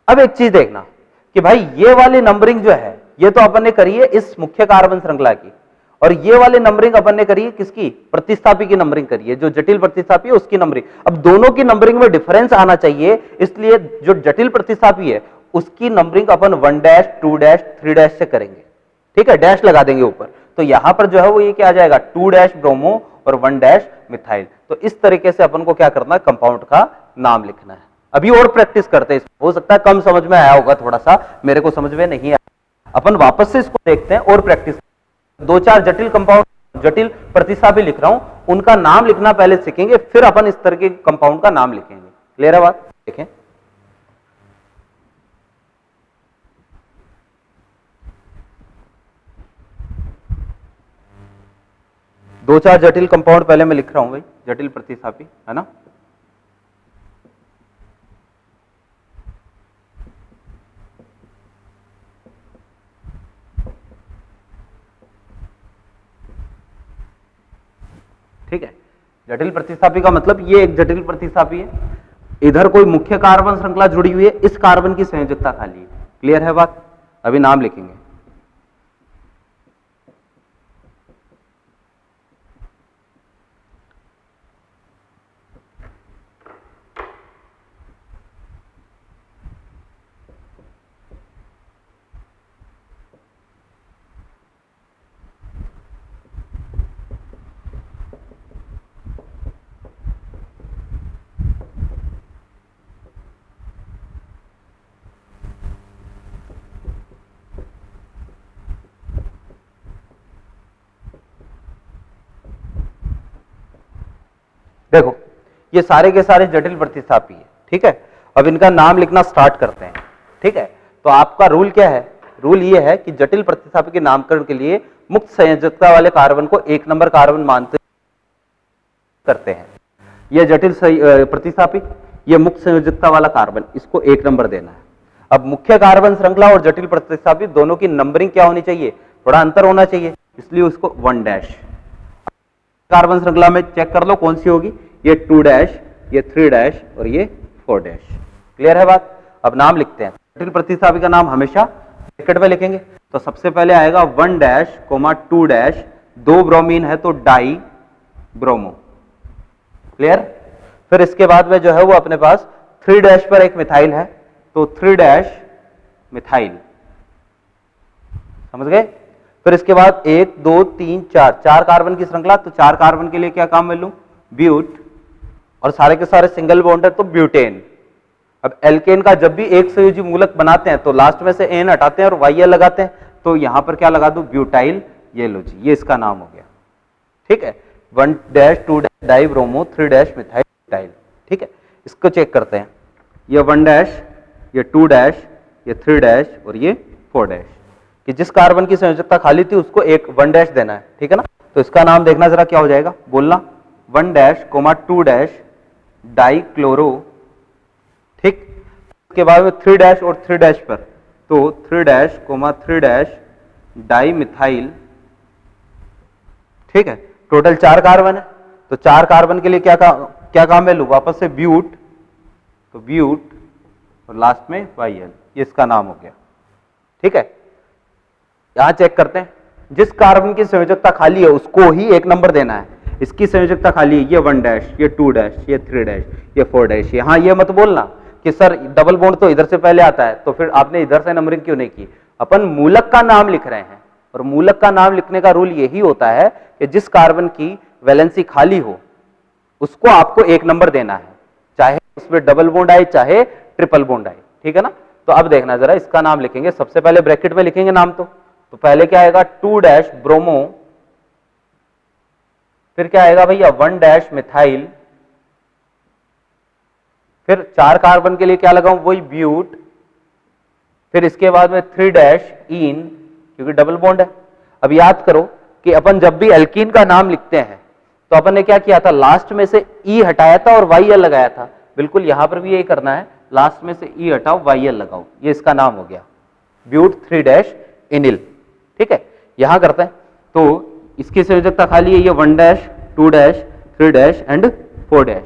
[SPEAKER 1] अब एक चीज देखना कि भाई ये वाली नंबरिंग जो है ये तो अपन ने करी है इस मुख्य कार्बन श्रृंखला की, और ये वाली नंबरिंग अपन ने करी है किसकी, प्रतिस्थापी की नंबरिंग करी है, जो जटिल प्रतिस्थापी है उसकी नंबरिंग। अब दोनों की नंबरिंग में डिफरेंस आना चाहिए, इसलिए जो जटिल प्रतिस्थापी है उसकी नंबरिंग अपन 1 डैश 2 डैश 3 डैश से करेंगे, ठीक है, डैश लगा देंगे ऊपर। तो यहां पर जो है वो ये क्या आ जाएगा, 2 डैश ब्रोमो और 1 डैश मिथाइल। तो इस तरीके से अपन को क्या करना है, कंपाउंड का नाम लिखना है। अभी और प्रैक्टिस करते हैं, हो सकता है कम समझ में आया होगा, थोड़ा सा मेरे को समझ में नहीं आया, अपन वापस से इसको देखते हैं और प्रैक्टिस। 2-4 जटिल कंपाउंड, जटिल प्रतिस्थापी लिख रहा हूं, उनका नाम लिखना पहले सीखेंगे, फिर अपन इस तरह के कंपाउंड का नाम लिखेंगे। क्लियर है बात, देखें। दो चार जटिल कंपाउंड पहले मैं लिख रहा हूं भाई, जटिल प्रतिस्थापी, है ना। ठीक है, जटिल प्रतिस्थापी का मतलब ये एक जटिल प्रतिस्थापी है, इधर कोई मुख्य कार्बन श्रृंखला जुड़ी हुई है, इस कार्बन की संयोजकता खाली है। क्लियर है बात? अभी नाम लिखेंगे। देखो ये सारे के सारे जटिल प्रतिस्थापी है, ठीक है। अब इनका नाम लिखना स्टार्ट करते हैं, ठीक है। तो आपका रूल क्या है? रूल ये है कि जटिल प्रतिस्थापी के नामकरण के लिए मुक्त संयोजकता वाले कार्बन को 1 नंबर कार्बन मानते करते हैं। यह जटिल प्रतिस्थापी, यह मुक्त संयोजकता वाला कार्बन, इसको 1 नंबर देना है। अब मुख्य कार्बन श्रृंखला और जटिल प्रतिस्थापी दोनों की नंबरिंग क्या होनी चाहिए? थोड़ा अंतर होना चाहिए, इसलिए उसको 1 डैश। कार्बन श्रृंखला में चेक कर लो कौन सी होगी, ये 2 डैश, ये 3 डैश और ये 4 डैश। क्लियर है बात? अब नाम लिखते हैं। जटिल प्रतिस्थापी का नाम हमेशा ब्रैकेट में लिखेंगे। तो सबसे पहले आएगा 1 डैश, 2 डैश, 2 ब्रोमीन है तो डाई ब्रोमो। क्लियर? फिर इसके बाद में जो है वो अपने पास 3 डैश पर एक मिथाइल है, तो 3 डैश मिथाइल। समझ गए? फिर इसके बाद 1 2 3 4 कार्बन की श्रृंखला, तो 4 कार्बन के लिए क्या काम में लूं? ब्यूट, और सारे के सारे सिंगल बॉन्ड है तो ब्यूटेन। अब एल्केन का जब भी एक संयोजी मूलक बनाते हैं तो लास्ट में से एन हटाते हैं और वाई लगाते हैं, तो यहां पर क्या लगा दूं? ब्यूटाइल। ये लो जी, ये इसका नाम हो गया। ठीक है, 1 dash 2 dash di bromo, 3 dash methyl butyl. ठीक है, इसको चेक करते हैं। ये 1 डैश, ये 2 डैश, ये 3 डैश और ये 4 डैश, कि जिस कार्बन की संयोजकता खाली थी उसको एक 1 डैश देना है। ठीक है ना? तो इसका नाम देखना जरा क्या हो जाएगा, बोलना। 1 डैश 2 डैश डाई क्लोरो। ठीक, उसके बाद में 3 डैश और 3 डैश पर, तो 3 डैश 3 डैश डाई मिथाइल। ठीक है, टोटल 4 कार्बन है, तो 4 कार्बन के लिए क्या काम है? लू वापस से ब्यूट, तो ब्यूट और लास्ट में वाईएल, ये इसका नाम हो गया। ठीक है, यहां चेक करते हैं, जिस कार्बन की संयोजकता खाली है उसको ही 1 नंबर देना है। इसकी संयोजकता खाली है, ये 1 डैश, ये 2 डैश, ये 3 डैश, ये 4 डैश। यहां ये मत बोलना कि सर डबल बॉन्ड तो इधर से पहले आता है, तो फिर आपने इधर से नंबरिंग क्यों नहीं की? अपन मूलक का नाम लिख रहे हैं, और मूलक का नाम लिखने का रूल यही होता है कि जिस कार्बन की वैलेंसी खाली हो उसको आपको 1 नंबर देना है, चाहे उसमें डबल बॉन्ड आए चाहे ट्रिपल बॉन्ड आए। ठीक है ना? तो अब देखना जरा, इसका नाम लिखेंगे। सबसे पहले ब्रैकेट में लिखेंगे नाम, तो पहले क्या आएगा? 2 डैश ब्रोमो, फिर क्या आएगा भैया? 1 डैश मिथाइल, फिर 4 कार्बन के लिए क्या लगाऊं? वही ब्यूट, फिर इसके बाद में 3 डैश इन, क्योंकि डबल बॉन्ड है। अब याद करो कि अपन जब भी एल्कीन का नाम लिखते हैं तो अपन ने क्या किया था? लास्ट में से ई हटाया था और वाई एल लगाया था। बिल्कुल यहां पर भी यही करना है, लास्ट में से ई हटाओ वाई एल लगाओ, ये इसका नाम हो गया ब्यूट 3 डैश इनिल। ठीक है, यहां करते हैं, तो इसकी संयोजकता खाली है, ये 1 dash 2 dash 3 dash and 4 dash.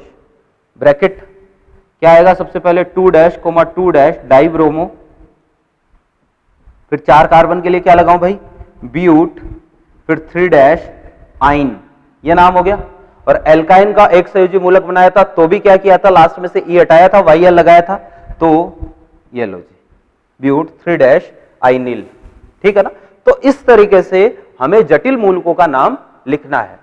[SPEAKER 1] Bracket क्या आएगा? सबसे पहले 2 डैश 2 डैश डाई ब्रोमो, फिर 4 कार्बन के लिए क्या लगाऊं भाई? ब्यूट, फिर 3 डैश आइन, ये नाम हो गया। और एल्काइन का एक संयोजी मूलक बनाया था तो भी क्या किया था? लास्ट में से ई हटाया था, वाई एल लगाया था, तो ये लो जी ब्यूट 3 डैश आइनिल। ठीक है ना? तो इस तरीके से हमें जटिल मूलकों का नाम लिखना है।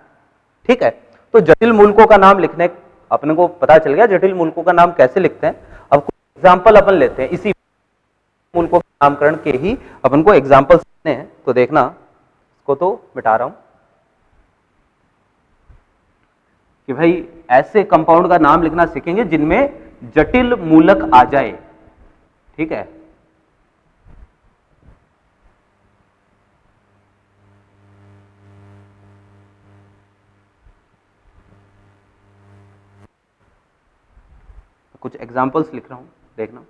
[SPEAKER 1] ठीक है, तो जटिल मूलकों का नाम लिखने, अपने को पता चल गया जटिल मूलकों का नाम कैसे लिखते हैं। अब एग्जाम्पल अपन लेते हैं, इसी मूलकों के नामकरण के ही अपन को एग्जाम्पल सीखने हैं। तो देखना, इसको तो मिटा रहा हूं कि भाई ऐसे कंपाउंड का नाम लिखना सीखेंगे जिनमें जटिल मूलक आ जाए। ठीक है, कुछ एग्जाम्पल्स लिख रहा हूं, देखना।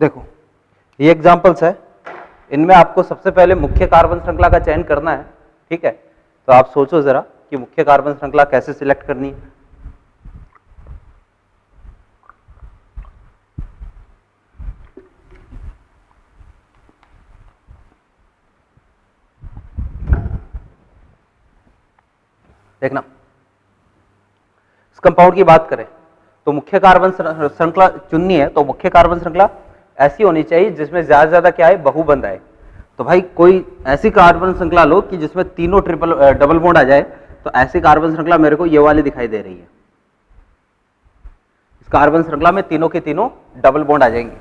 [SPEAKER 1] देखो ये एग्जांपल्स है, इनमें आपको सबसे पहले मुख्य कार्बन श्रृंखला का चयन करना है, ठीक है। तो आप सोचो जरा कि मुख्य कार्बन श्रृंखला कैसे सिलेक्ट करनी है। देखना, इस कंपाउंड की बात करें तो मुख्य कार्बन श्रृंखला चुननी है, तो मुख्य कार्बन श्रृंखला ऐसी होनी चाहिए जिसमें ज्यादा से ज्यादा क्या है, बहुबंध आए। तो भाई कोई ऐसी कार्बन श्रृंखला लो कि जिसमें तीनों डबल बॉन्ड आ जाए। तो ऐसी कार्बन श्रृंखला मेरे को ये वाली दिखाई दे रही है। इस कार्बन श्रृंखला में तीनों के तीनों डबल बॉन्ड आ जाएंगे।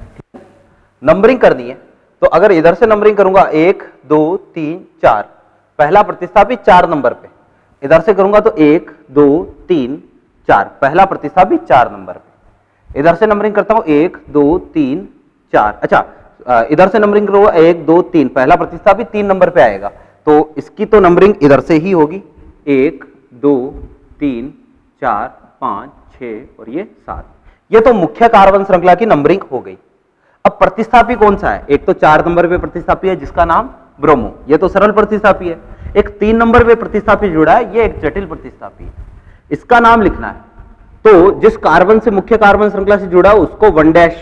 [SPEAKER 1] नंबरिंग करनी है, तो अगर इधर से नंबरिंग करूंगा 1 2 3 4, पहला प्रतिस्थापी 4 नंबर पे। इधर से करूंगा तो 1 2 3 4, पहला प्रतिस्थापी 4 नंबर पे। इधर से नंबरिंग करता हूं 1 2 3 4, अच्छा इधर से नंबरिंग करूंगा 1 2 3, पहला प्रतिस्थापी 3 नंबर पे आएगा। तो इसकी तो नंबरिंग इधर से ही होगी, 1 2 3 4 5 6 और ये 7। ये तो मुख्य कार्बन श्रृंखला की नंबरिंग हो गई। अब प्रतिस्थापी कौन सा है? एक तो 4 नंबर पे प्रतिस्थापी है जिसका नाम ब्रोमो, ये तो सरल प्रतिस्थापी है। एक 3 नंबर पे प्रतिस्थापी जुड़ा है, ये एक जटिल प्रतिस्थापी है, इसका नाम लिखना है। तो जिस कार्बन से मुख्य कार्बन श्रृंखला से जुड़ा उसको 1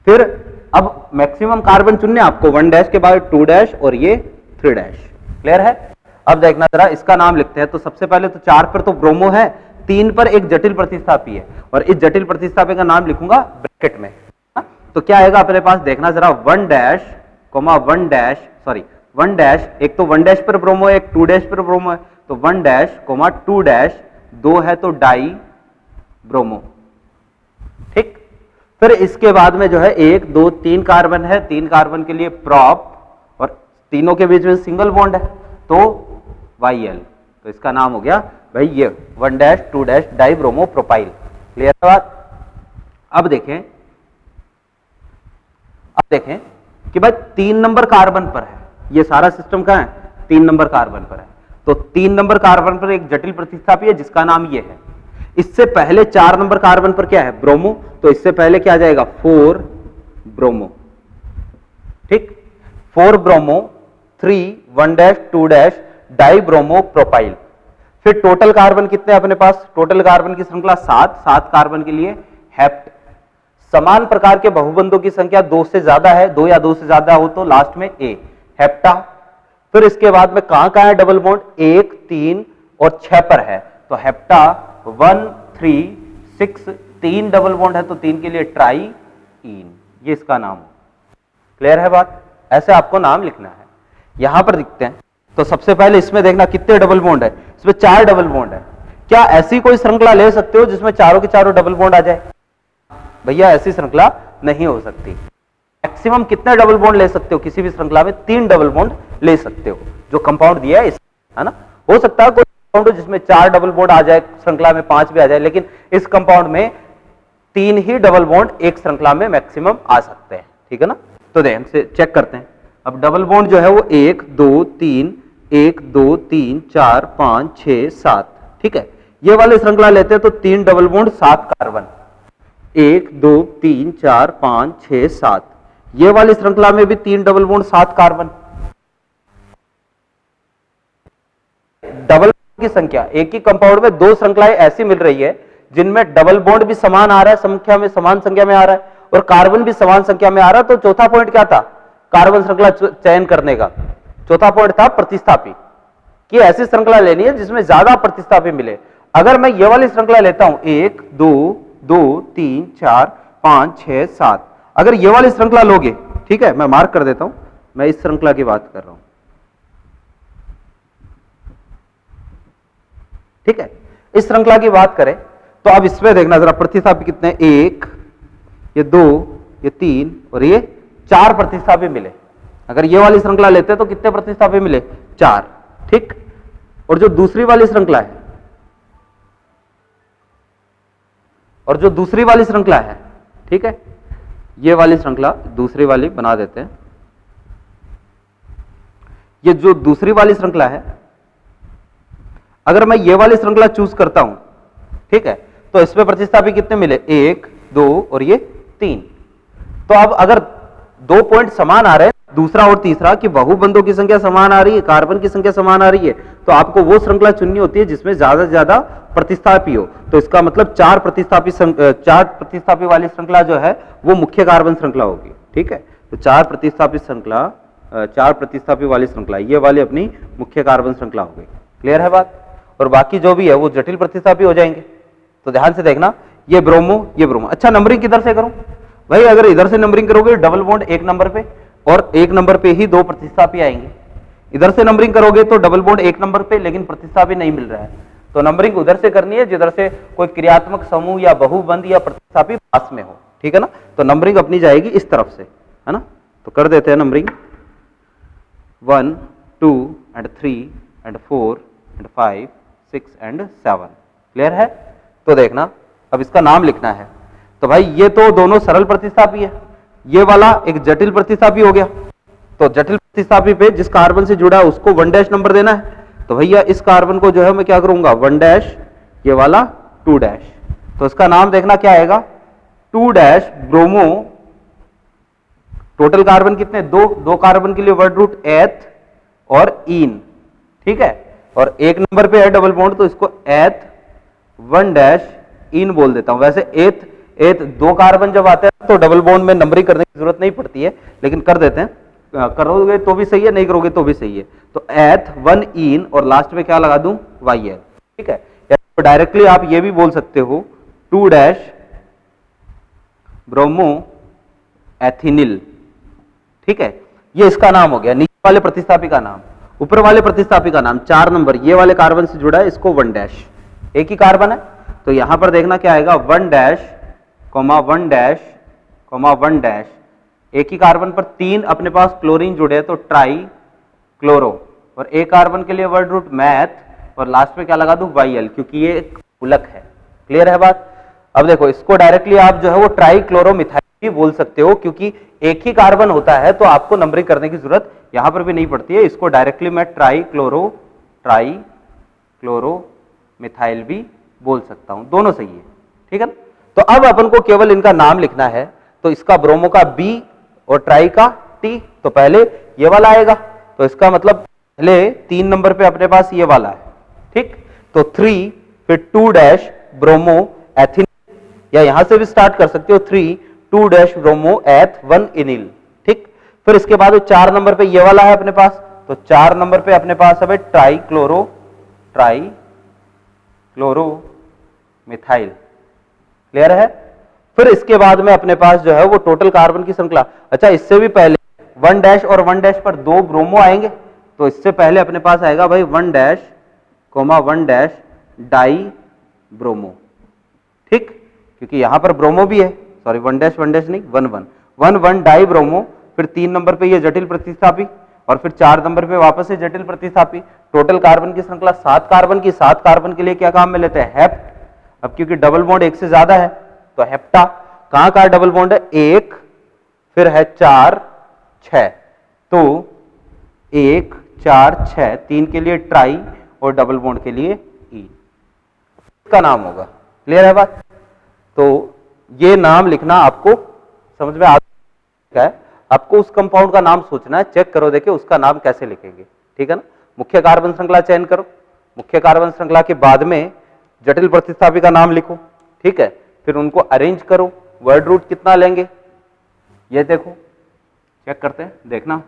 [SPEAKER 1] फिर अब मैक्सिमम कार्बन चुनने आपको 1 के बाद 2 और ये 3। क्लियर है? अब देखना जरा, इसका नाम लिखते हैं। तो सबसे पहले तो 4 पर तो ब्रोमो है, 3 पर एक जटिल प्रतिस्थापी है, और इस जटिल प्रतिस्थापी का नाम लिखूंगा ब्रैकेट में। तो क्या आएगा अपने पास, देखना जरा, 1 सॉरी 1, एक तो 1 पर ब्रोमो है, एक 2 पर ब्रोमो है, तो 1 2, 2 है तो डाई ब्रोमो। ठीक, फिर इसके बाद में जो है 1 2 3 कार्बन है, 3 कार्बन के लिए प्रॉप, और तीनों के बीच में सिंगल बॉन्ड है तो YL। तो इसका नाम हो गया भाई ये 1 2 डाई ब्रोमो प्रोपाइल। क्लियर है बात? अब देखें कि भाई 3 नंबर कार्बन पर है, ये सारा सिस्टम कहां है, 3 नंबर कार्बन पर है। तो 3 नंबर कार्बन पर एक जटिल प्रतिस्थापी है जिसका नाम ये है। इससे पहले 4 नंबर कार्बन पर क्या है, ब्रोमो, तो इससे पहले क्या आ जाएगा, 4 ब्रोमो। ठीक, 4 ब्रोमो 3 1 2 डाई ब्रोमो प्रोपाइल। फिर टोटल कार्बन कितने अपने पास, टोटल कार्बन की श्रृंखला 7 कार्बन के लिए हेप्ट। समान प्रकार के बहुबंधों की संख्या 2 से ज्यादा है, 2 या 2 से ज्यादा हो तो लास्ट में ए, हेप्टा। फिर इसके बाद में कहां है डबल बॉन्ड, 1 3 और 6 पर है, तो हेप्टा 1 3 6, 3 डबल बॉन्ड है तो 3 के लिए ट्राईइन, ये इसका नाम हो। क्लियर है बात? ऐसे आपको नाम लिखना है। यहां पर दिखते हैं, तो सबसे पहले इसमें देखना कितने डबल बॉन्ड है, इसमें 4 डबल बॉन्ड है। क्या ऐसी कोई श्रृंखला ले सकते हो जिसमें चारों के चारों डबल बॉन्ड आ जाए? भैया ऐसी श्रृंखला नहीं हो सकती। मैक्सिमम कितने डबल बॉन्ड ले सकते हो किसी भी श्रृंखला में? 3 डबल बॉन्ड ले सकते हो, जो कंपाउंड दिया है ना। हो सकता है कोई कंपाउंड जिसमें 4 डबल बॉन्ड आ जाए, श्रृंखला में 5 भी आ जाए, लेकिन इस कंपाउंड में 3 ही डबल बॉन्ड एक श्रृंखला में मैक्सिमम आ सकते हैं। ठीक है ना? तो ध्यान से चेक करते हैं। अब डबल बॉन्ड जो है वो 1 2 3 1 2 3 4 5 6 7। ठीक है, ये वाले श्रृंखला लेते हैं तो 3 डबल बॉन्ड 7 कार्बन, 1 2 3 4 5 6 7। ये वाली श्रृंखला में भी 3 डबल बॉन्ड 7 कार्बन। डबल की संख्या, एक ही कंपाउंड में 2 श्रृंखलाएं ऐसी मिल रही है जिनमें डबल बॉन्ड भी समान आ रहा है, संख्या में समान संख्या में आ रहा है, और कार्बन भी समान संख्या में आ रहा है। तो चौथा पॉइंट क्या था कार्बन श्रृंखला चयन करने का? चौथा पॉइंट था प्रतिस्थापी, कि ऐसी श्रृंखला लेनी है जिसमें ज्यादा प्रतिस्थापी मिले। अगर मैं ये वाली श्रृंखला लेता हूं 1 2 2 3 4 5 6 7, अगर ये वाली श्रृंखला लोगे, ठीक है, मैं मार्क कर देता हूं, मैं इस श्रृंखला की बात कर रहा हूं। ठीक है, इस श्रृंखला की बात करें तो अब इसमें देखना जरा प्रतिस्थापी कितने, 1 ये 2 ये 3 और ये 4 प्रतिस्थापी मिले। अगर ये वाली श्रृंखला लेते हैं तो कितने प्रतिस्थापी मिले, 4। ठीक, और जो दूसरी वाली श्रृंखला है, ठीक है, ये वाली श्रृंखला दूसरी वाली बना देते हैं। ये जो दूसरी वाली श्रृंखला है, अगर मैं ये वाली श्रृंखला चूज करता हूं, ठीक है, तो इसमें प्रतिस्थापी कितने मिले, 1 2 और ये 3। तो अब अगर 2 पॉइंट समान आ रहे हैं, दूसरा और तीसरा, कि बहुबंधों की संख्या समान आ रही है, कार्बन की संख्या समान आ रही है, तो आपको वो श्रृंखला चुननी होती है जिसमें ज्यादा से ज्यादा प्रतिस्थापी हो। तो इसका मतलब 4 प्रतिस्थापी वाली श्रृंखला जो है वो मुख्य कार्बन श्रृंखला होगी। ठीक है, तो 4 प्रतिस्थापी वाली श्रृंखला, ये वाली अपनी मुख्य कार्बन श्रृंखला हो गई। क्लियर है बात? और बाकी जो भी है वो जटिल प्रतिस्थापी हो जाएंगे। तो ध्यान से देखना, ये ब्रोमो, ये ब्रोमो। अच्छा, नंबरिंग किधर से करूं भाई? अगर इधर से नंबरिंग करोगे डबल बॉन्ड 1 नंबर पे, और 1 नंबर पे ही 2 प्रतिस्थापी आएंगे। इधर से नंबरिंग करोगे तो डबल बॉन्ड 1 नंबर पे, लेकिन प्रतिस्थापी नहीं मिल रहा है। तो नंबरिंग उधर से करनी है जिधर से कोई क्रियात्मक समूह या बहुबंध या प्रतिस्थापी पास में हो। ठीक है ना? तो नंबरिंग अपनी जाएगी इस तरफ से, है ना? तो कर देते हैं numbering 1, 2 and 3 and 4 and 5, 6 and 7। Clear है? तो देखना, अब इसका नाम लिखना है। तो भाई ये तो दोनों सरल प्रतिस्थापी है, ये वाला एक जटिल प्रतिस्थापी हो गया। तो जटिल प्रतिस्थापी पे जिस कार्बन से जुड़ा है उसको 1' नंबर देना है। तो भैया इस कार्बन को जो है मैं क्या करूंगा, 1', ये वाला 2'। तो इसका नाम देखना क्या आएगा, 2' ब्रोमो। टोटल कार्बन कितने? 2 कार्बन के लिए वर्ड रूट एथ और इन। ठीक है, और 1 नंबर पे है डबल बॉन्ड, तो इसको एथ 1' इन बोल देता हूं। वैसे एथ 2 कार्बन जब आते हैं तो डबल बॉन्ड में नंबरिंग करने की जरूरत नहीं पड़ती है, लेकिन कर देते हैं। करोगे तो भी सही है, नहीं करोगे तो भी सही है। तो एथ 1 इन और लास्ट में क्या लगा दूं, YL। ठीक है, तो डायरेक्टली आप ये भी बोल सकते हो 2' ब्रोमो एथिनिल। ठीक है, ये इसका नाम हो गया, नीचे वाले प्रतिस्थापी का नाम। ऊपर वाले प्रतिस्थापी का नाम 4 नंबर, ये वाले कार्बन से जुड़ा है, इसको 1'। एक ही कार्बन है, तो यहां पर देखना क्या आएगा, 1', 1', एक ही कार्बन पर 3 अपने पास क्लोरीन जुड़े हैं, तो ट्राई क्लोरो। और एक कार्बन के लिए वर्ड रूट मैथ, और लास्ट में क्या लगा दूं, YL, क्योंकि ये एक मूलक है। क्लियर है बात? अब देखो, इसको डायरेक्टली आप जो है वो ट्राई क्लोरोमिथाइल भी बोल सकते हो, क्योंकि एक ही कार्बन होता है, तो आपको नंबरिंग करने की जरूरत यहां पर भी नहीं पड़ती है। इसको डायरेक्टली मैं ट्राई क्लोरोमिथाइल भी बोल सकता हूं, दोनों सही है। ठीक है, तो अब अपन को केवल इनका नाम लिखना है। तो इसका ब्रोमो का B और ट्राई का T, तो पहले ये वाला आएगा, तो इसका मतलब पहले 3 नंबर पे अपने पास ये वाला है। ठीक, तो 3, फिर 2' ब्रोमो एथिन, या यहां से भी स्टार्ट कर सकते हो, 3 2' ब्रोमो एथ 1 इनिल। ठीक, फिर इसके बाद 4 नंबर पे ये वाला है अपने पास, तो 4 नंबर पे अपने पास है ट्राई क्लोरोमिथाइल। क्लियर है? फिर इसके बाद में अपने पास जो है वो टोटल कार्बन की श्रृंखला। अच्छा, इससे भी पहले 1' और 1' पर 2 ब्रोमो आएंगे, तो इससे पहले अपने पास आएगा भाई 1' 1' डाई ब्रोमो। ठीक, क्योंकि यहां पर ब्रोमो भी है, सॉरी 1' नहीं, 1 डाई ब्रोमो। फिर 3 नंबर पे ये जटिल प्रतिस्थापी, और फिर 4 नंबर पे वापस से जटिल प्रतिस्थापी। टोटल कार्बन की श्रृंखला 7 कार्बन की, 7 कार्बन के लिए क्या काम में लेते हैं, हेप्ट। अब क्योंकि डबल बॉन्ड 1 से ज्यादा है, तो हेप्टा। कहां का डबल बॉन्ड है, 1, फिर है 4 6, तो 1 4 6, 3 के लिए ट्राई और डबल बॉन्ड के लिए ई, इसका नाम होगा। क्लियर है बात? तो ये नाम लिखना आपको समझ में आ गया है। आपको उस कंपाउंड का नाम सोचना है, चेक करो, देखिए उसका नाम कैसे लिखेंगे। ठीक है ना? मुख्य कार्बन श्रृंखला चयन करो, मुख्य कार्बन श्रृंखला के बाद में जटिल प्रतिस्थापी का नाम लिखो। ठीक है, फिर उनको अरेंज करो। वर्ड रूट कितना लेंगे ये देखो, चेक करते हैं, देखना।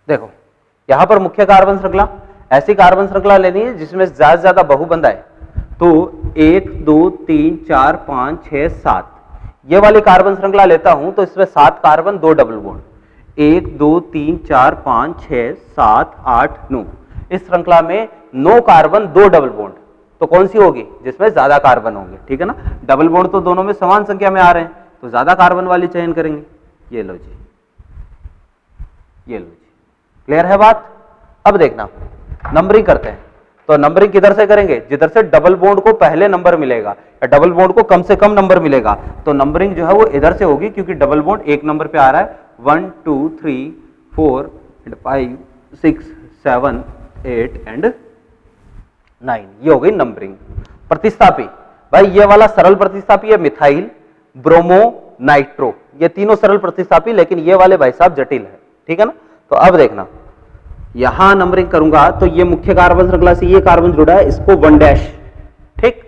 [SPEAKER 1] देखो यहां पर मुख्य कार्बन श्रृंखला, ऐसी कार्बन श्रृंखला लेनी है जिसमें ज्यादा से ज्यादा बहुबंध आए। तो 1 2 3 4 5 6 7 ये वाली कार्बन श्रृंखला लेता हूं, तो इसमें 7 कार्बन 2 डबल बॉन्ड, 1 2 3 4 5 6 7 8 9। इस श्रृंखला में 9 कार्बन 2 डबल बॉन्ड, तो कौन सी होगी, जिसमें ज्यादा कार्बन होंगे। ठीक है ना? डबल बॉन्ड तो दोनों में समान संख्या में आ रहे हैं, तो ज्यादा कार्बन वाली चयन करेंगे। ये लो जी, ये लो जी। क्लियर है बात? अब देखना, नंबरिंग करते हैं। तो नंबरिंग किधर से करेंगे, जिधर से डबल बॉन्ड को पहले नंबर मिलेगा या डबल बॉन्ड को कम से कम नंबर मिलेगा, तो नंबरिंग जो है वो इधर से होगी, क्योंकि डबल बॉन्ड 1 नंबर पे आ रहा है। 1 2 3 4 एंड 5 6 7 8 एंड 9। ये हो गई नंबरिंग। प्रतिस्थापी, भाई ये वाला सरल प्रतिस्थापी है मिथाइल, ब्रोमो, नाइट्रो, ये तीनों सरल प्रतिस्थापी, लेकिन ये वाले भाई साहब जटिल है, ठीक है ना। तो अब देखना, यहां नंबरिंग करूंगा तो ये मुख्य कार्बन श्रृंखला से ये कार्बन जुड़ा है, इसको 1 ठीक।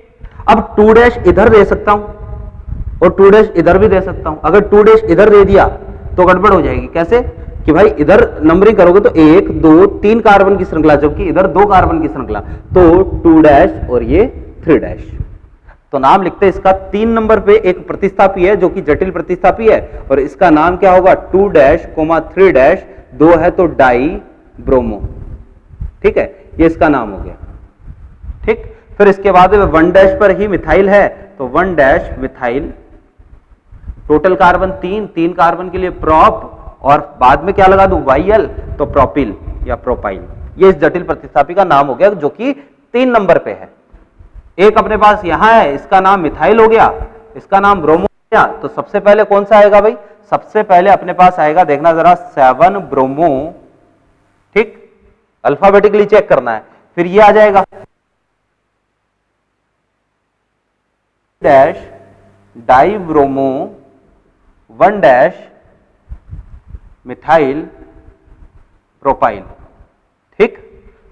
[SPEAKER 1] अब 2 इधर दे सकता हूं और 2 इधर भी दे सकता हूं। अगर 2 इधर दे दिया तो गड़बड़ हो जाएगी। कैसे कि भाई इधर नंबरिंग करोगे तो 1 2 3 कार्बन की श्रृंखला, जबकि इधर 2 कार्बन की श्रृंखला, तो 2 और ये 3। तो नाम लिखते हैं इसका 3 नंबर पे एक प्रतिस्थापी है जो कि जटिल प्रतिस्थापी है, और इसका नाम क्या होगा 2 3 2 है तो डाई ब्रोमो, ठीक है, ये इसका नाम हो गया, ठीक। फिर इसके बाद 1 पर ही मिथाइल है तो 1 मिथाइल, टोटल कार्बन 3 कार्बन के लिए प्रोप, और बाद में क्या लगा दूं YL, तो प्रोपिल या प्रोपाइल। ये इस जटिल प्रतिस्थापी का नाम हो गया जो कि 3 नंबर पे है। एक अपने पास यहां है, इसका नाम मिथाइल हो गया, इसका नाम ब्रोमो हो गया। तो सबसे पहले कौन सा आएगा भाई, सबसे पहले अपने पास आएगा, देखना जरा, 7 ब्रोमो, ठीक, अल्फाबेटिकली चेक करना है। फिर ये आ जाएगा डाई ब्रोमो 1 मिथाइल प्रोपाइल, ठीक।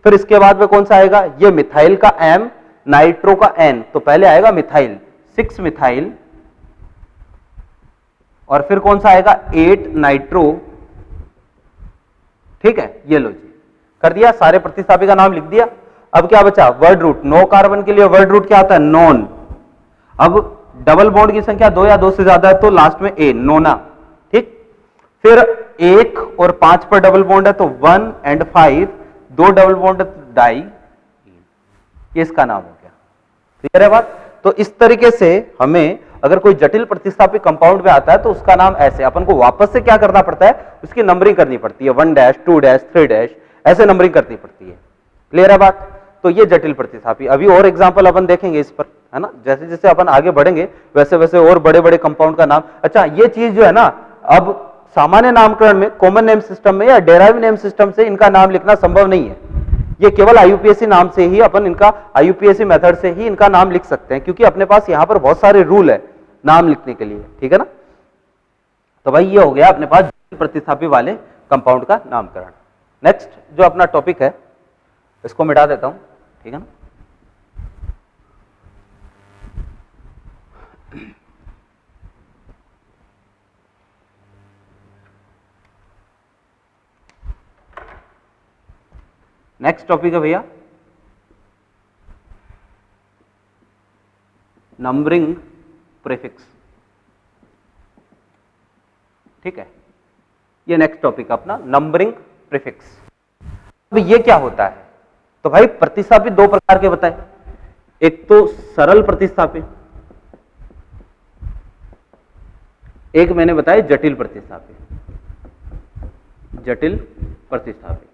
[SPEAKER 1] फिर इसके बाद में कौन सा आएगा, ये मिथाइल का M, नाइट्रो का N, तो पहले आएगा मिथाइल 6 मिथाइल, और फिर कौन सा आएगा 8 नाइट्रो, ठीक है। ये लो जी, कर दिया, सारे प्रतिस्थापी का नाम लिख दिया। अब क्या बचा, वर्ड रूट। 9 कार्बन के लिए वर्ड रूट क्या होता है, नॉन। अब डबल बॉन्ड की संख्या 2 या 2 से ज्यादा है तो लास्ट में ए, नोना, ठीक। फिर 1 और 5 पर डबल बॉन्ड है तो 1 एंड 5, 2 डबल बॉन्ड है तो डाई, ये इसका नाम हो गया। क्लियर है बात। तो इस तरीके से हमें अगर कोई जटिल प्रतिस्थापी कंपाउंड में आता है तो उसका नाम ऐसे, अपन को वापस से क्या करना पड़ता है, उसकी नंबरिंग करनी पड़ती है, 1 2 3 ऐसे नंबरिंग करनी पड़ती है। क्लियर है बात। तो ये जटिल प्रतिस्थापी, अभी और एग्जांपल अपन देखेंगे इस पर, है ना। जैसे जैसे अपन आगे बढ़ेंगे वैसे वैसे और बड़े बड़े कंपाउंड का नाम। अच्छा, ये चीज जो है ना, अब सामान्य नामकरण में, कॉमन नेम सिस्टम में या डेराइव नेम सिस्टम से इनका नाम लिखना संभव नहीं है। ये केवल IUPAC नाम से ही अपन इनका, IUPAC मेथड से ही इनका नाम लिख सकते हैं, क्योंकि अपने पास यहां पर बहुत सारे रूल है नाम लिखने के लिए, ठीक है ना। तो भाई ये हो गया अपने पास जटिल प्रतिस्थापी वाले कंपाउंड का नामकरण। नेक्स्ट जो अपना टॉपिक है इसको मिटा देता हूं, ठीक है ना। नेक्स्ट टॉपिक है भैया नंबरिंग प्रीफिक्स, ठीक है। ये नेक्स्ट टॉपिक अपना नंबरिंग प्रीफिक्स। अब ये क्या होता है, तो भाई प्रतिस्थापी 2 प्रकार के बताए, एक तो सरल प्रतिस्थापी, एक मैंने बताया जटिल प्रतिस्थापी। जटिल प्रतिस्थापी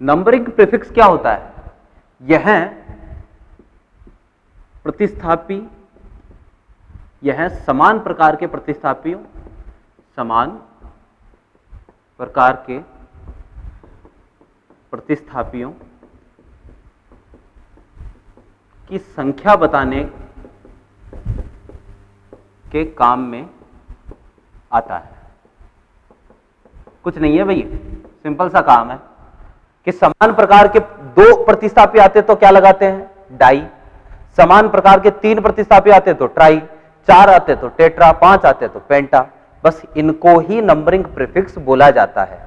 [SPEAKER 1] नंबरिंग प्रीफिक्स क्या होता है, यह प्रतिस्थापी, यह समान प्रकार के प्रतिस्थापियों, समान प्रकार के प्रतिस्थापियों की संख्या बताने के काम में आता है। कुछ नहीं है भाई, सिंपल सा काम है कि समान प्रकार के 2 प्रतिस्थापी आते तो क्या लगाते हैं, डाई। समान प्रकार के 3 प्रतिस्थापी आते तो ट्राई, 4 आते तो टेट्रा, 5 आते तो पेंटा। बस इनको ही नंबरिंग प्रीफिक्स बोला जाता है।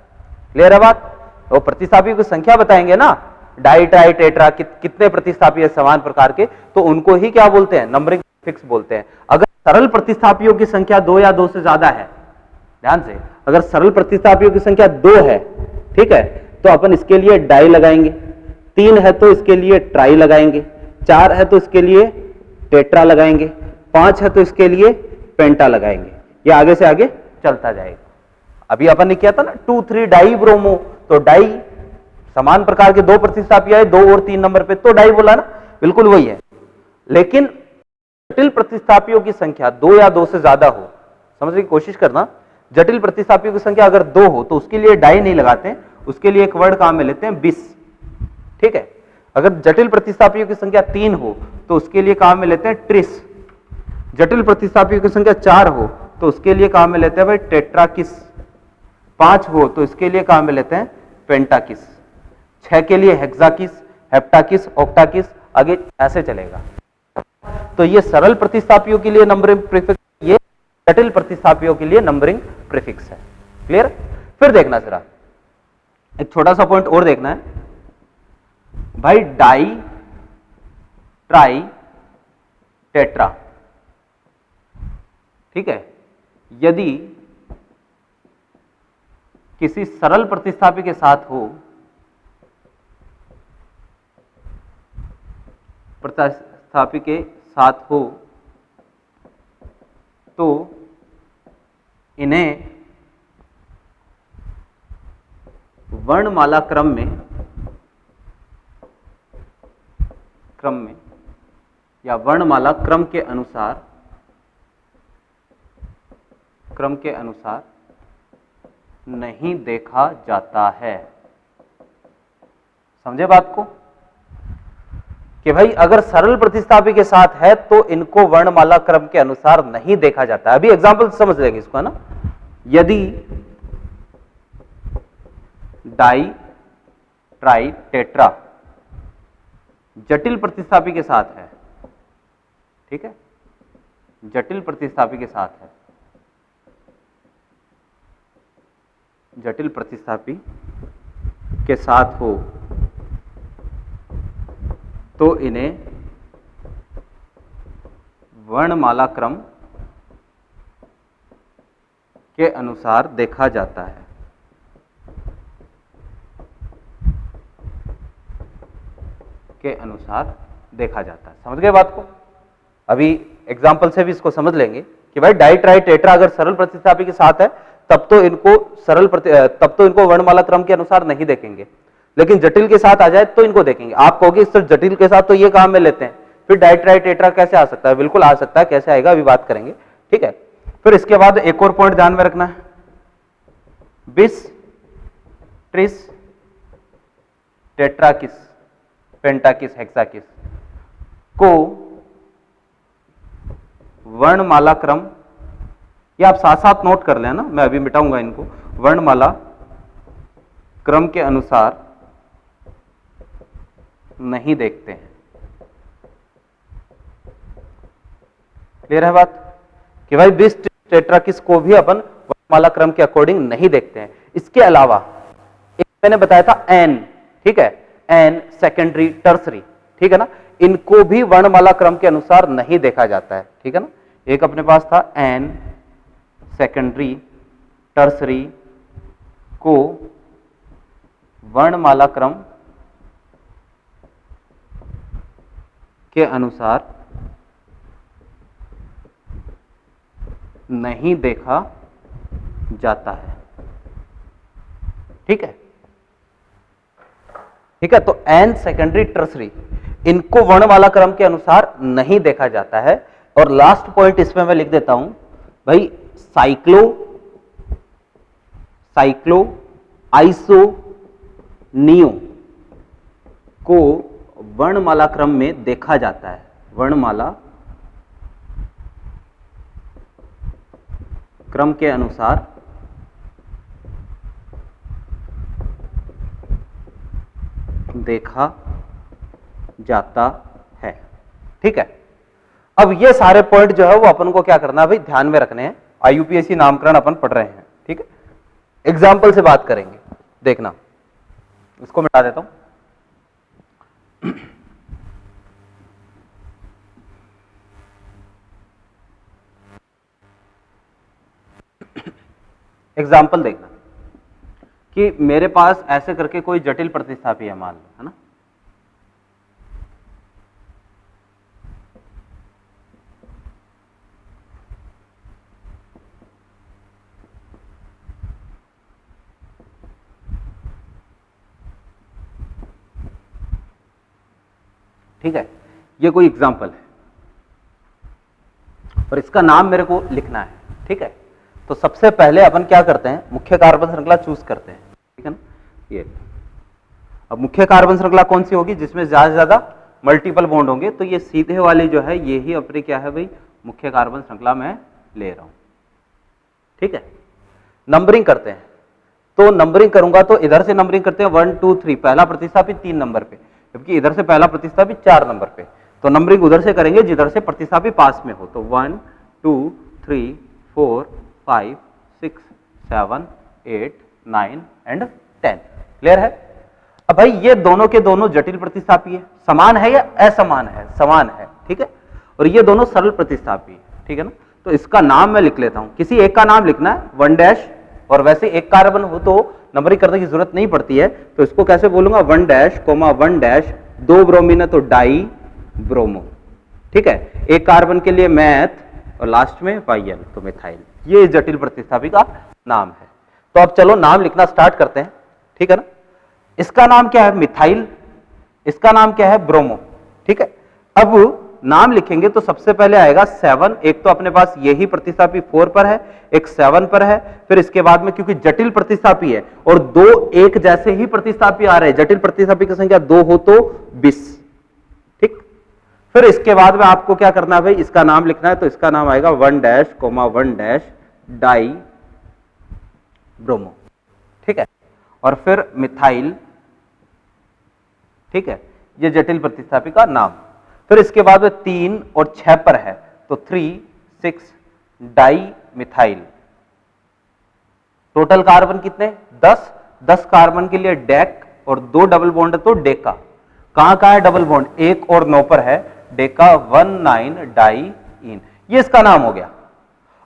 [SPEAKER 1] क्लियर है बात। वो प्रतिस्थापी की संख्या बताएंगे ना, डाई ट्राई टेट्रा कितने प्रतिस्थापी है समान प्रकार के, तो उनको ही क्या बोलते हैं, नंबरिंग प्रीफिक्स बोलते हैं। अगर सरल प्रतिस्थापियों की संख्या 2 या 2 से ज्यादा है, ध्यान से, अगर सरल प्रतिस्थापियों की संख्या 2 है, ठीक है, तो अपन इसके लिए डाई लगाएंगे, 3 है तो इसके लिए ट्राई लगाएंगे, 4 है तो इसके लिए टेट्रा लगाएंगे, 5 है तो इसके लिए पेंटा लगाएंगे। ये आगे से आगे चलता जाएगा। अभी अपन ने किया था ना 2 3 डाई ब्रोमो, तो डाई समान प्रकार के 2 प्रतिस्थापी आए 2 और 3 नंबर पे, तो डाई बोला ना, बिल्कुल वही है। लेकिन जटिल प्रतिस्थापियों की संख्या 2 या 2 से ज्यादा हो, समझने की कोशिश करना, जटिल प्रतिस्थापियों की संख्या अगर 2 हो तो उसके लिए डाई नहीं लगाते हैं, उसके लिए एक वर्ड काम में लेते हैं 20, ठीक है। अगर जटिल प्रतिस्थापियों की संख्या 3 हो तो उसके लिए काम में लेते हैं ट्रिस। जटिल प्रतिस्थापियों की संख्या 4 हो तो उसके लिए काम में लेते हैं भाई टेट्राकिस। 5 हो तो इसके लिए काम में लेते हैं पेंटाकिस। 6 के लिए हेक्साकिस, हेप्टाकिस, ऑक्टाकिस, आगे ऐसे चलेगा। तो ये सरल प्रतिस्थापियों के लिए नंबरिंग प्रीफिक्स, ये जटिल प्रतिस्थापियों के लिए नंबरिंग प्रीफिक्स है। क्लियर? फिर देखना जरा एक छोटा सा पॉइंट और देखना है भाई, डाई, ट्राई, टेट्रा, ठीक है। यदि किसी सरल प्रतिस्थापी के साथ हो, प्रतिस्थापी के साथ हो तो इन्हें वर्णमाला क्रम में या वर्णमाला क्रम के अनुसार नहीं देखा जाता है। समझे बात को कि भाई अगर सरल प्रतिस्थापी के साथ है तो इनको वर्णमाला क्रम के अनुसार नहीं देखा जाता। अभी एग्जांपल समझ लेंगे इसको, है ना। यदि डाई, ट्राई, टेट्रा जटिल प्रतिस्थापी के साथ है, ठीक है, जटिल प्रतिस्थापी के साथ है, जटिल प्रतिस्थापी के साथ हो तो इन्हें वर्णमाला क्रम के अनुसार देखा जाता है। के अनुसार देखा जाता है। समझ गए बात को? अभी एग्जाम्पल से भी इसको समझ लेंगे कि भाई डाई, ट्राई, टेट्रा अगर सरल प्रतिस्थापी के साथ है तब तो इनको वर्णमाला क्रम के अनुसार नहीं देखेंगे, लेकिन जटिल के साथ आ जाए तो इनको देखेंगे। आप कहोगे सर जटिल के साथ तो ये काम में लेते हैं, फिर डाई, ट्राई, टेट्रा कैसे आ सकता है? बिल्कुल आ सकता है, कैसे आएगा अभी बात करेंगे, ठीक है। फिर इसके बाद एक और पॉइंट ध्यान में रखना है, बिस, ट्रिस, टेट्राकिस, पेंटाकिस, हेक्साकिस को वर्णमाला क्रम, ये आप साथ साथ नोट कर लेना, मैं अभी मिटाऊंगा इनको, वर्णमाला क्रम के अनुसार नहीं देखते हैं। क्लियर है बात कि भाई बिस, टेट्राकिस को भी अपन वर्णमाला क्रम के अकॉर्डिंग नहीं देखते हैं। इसके अलावा एक मैंने बताया था एन, ठीक है, एन, सेकेंडरी, टर्सरी, ठीक है ना, इनको भी वर्णमाला क्रम के अनुसार नहीं देखा जाता है, ठीक है ना। एक अपने पास था एन, सेकेंडरी, टर्सरी को वर्णमाला क्रम के अनुसार नहीं देखा जाता है, ठीक है, ठीक है। तो एन, सेकेंडरी, टर्सरी इनको वर्णमाला क्रम के अनुसार नहीं देखा जाता है। और लास्ट पॉइंट इसमें मैं लिख देता हूं भाई, साइक्लो, आइसो, नियो को वर्णमाला क्रम में देखा जाता है, वर्णमाला क्रम के अनुसार देखा जाता है, ठीक है। अब ये सारे पॉइंट जो है वो अपन को क्या करना है भाई, ध्यान में रखने हैं। आईयूपीएससी नामकरण अपन पढ़ रहे हैं, ठीक है। एग्जाम्पल से बात करेंगे, देखना, इसको मिटा देता हूं। एग्जाम्पल देखना कि मेरे पास ऐसे करके कोई जटिल प्रतिस्थापी है, मान लो, है ना। ठीक है, ये कोई एग्जाम्पल है और इसका नाम मेरे को लिखना है, ठीक है। तो सबसे पहले अपन क्या करते हैं, मुख्य कार्बन श्रृंखला चूज करते हैं, ठीक है ना। ये अब मुख्य कार्बन श्रृंखला कौन सी होगी जिसमें ज्यादा से ज्यादा मल्टीपल बॉन्ड होंगे, तो ये सीधे वाली जो है ये ही अपनी क्या है भाई, मुख्य कार्बन श्रृंखला में ले रहा हूं, ठीक है। नंबरिंग करते हैं, तो नंबरिंग करूंगा तो इधर से नंबरिंग करते हैं 1 2 3, पहला प्रतिस्थापित 3 नंबर पे, जबकि इधर से पहला प्रतिस्थापित 4 नंबर पे, तो नंबरिंग उधर से करेंगे जिधर से प्रतिस्थापित पास में हो, तो 1 2 3 4 5 6 7 8 9 एंड 10। क्लियर है। अब भाई ये दोनों के दोनों जटिल प्रतिस्थापी है, समान है या असमान है, समान है, ठीक है। और ये दोनों सरल प्रतिस्थापी है, ठीक है ना। तो इसका नाम मैं लिख लेता हूं, किसी एक का नाम लिखना है 1 डैश, और वैसे एक कार्बन हो तो नंबरिंग करने की जरूरत नहीं पड़ती है, तो इसको कैसे बोलूंगा 1 डैश कोमा 1 डैश, 2 ब्रोमीन है तो डाई ब्रोमो, ठीक है। एक कार्बन के लिए मैथ और लास्ट में वाइयल तो मिथाइल, ये जटिल प्रतिस्थापी का नाम है। तो अब चलो नाम लिखना स्टार्ट करते हैं, ठीक है ना। इसका नाम क्या है मिथाइल, इसका नाम क्या है ब्रोमो, ठीक है। अब नाम लिखेंगे तो सबसे पहले आएगा 7, एक तो अपने पास यही प्रतिस्थापी 4 पर है, एक 7 पर है, फिर इसके बाद में क्योंकि जटिल प्रतिस्थापी है और 2 एक जैसे ही प्रतिस्थापी आ रहे हैं, जटिल प्रतिस्थापी की संख्या 2 हो तो 20, ठीक। फिर इसके बाद में आपको क्या करना है भाई, इसका नाम लिखना है, तो इसका नाम आएगा 1 dash comma 1 dash di bromo, ठीक है। और फिर मिथाइल, ठीक है, ये जटिल प्रतिस्थापी का नाम। फिर इसके बाद में 3 और 6 पर है, तो 3 6 डाई मिथाइल। टोटल कार्बन कितने 10, 10 कार्बन के लिए डेक और 2 डबल बॉन्ड है तो डेका। कहां है डबल बॉन्ड, 1 और 9 पर है, डेका 19 डाई इन, ये इसका नाम हो गया।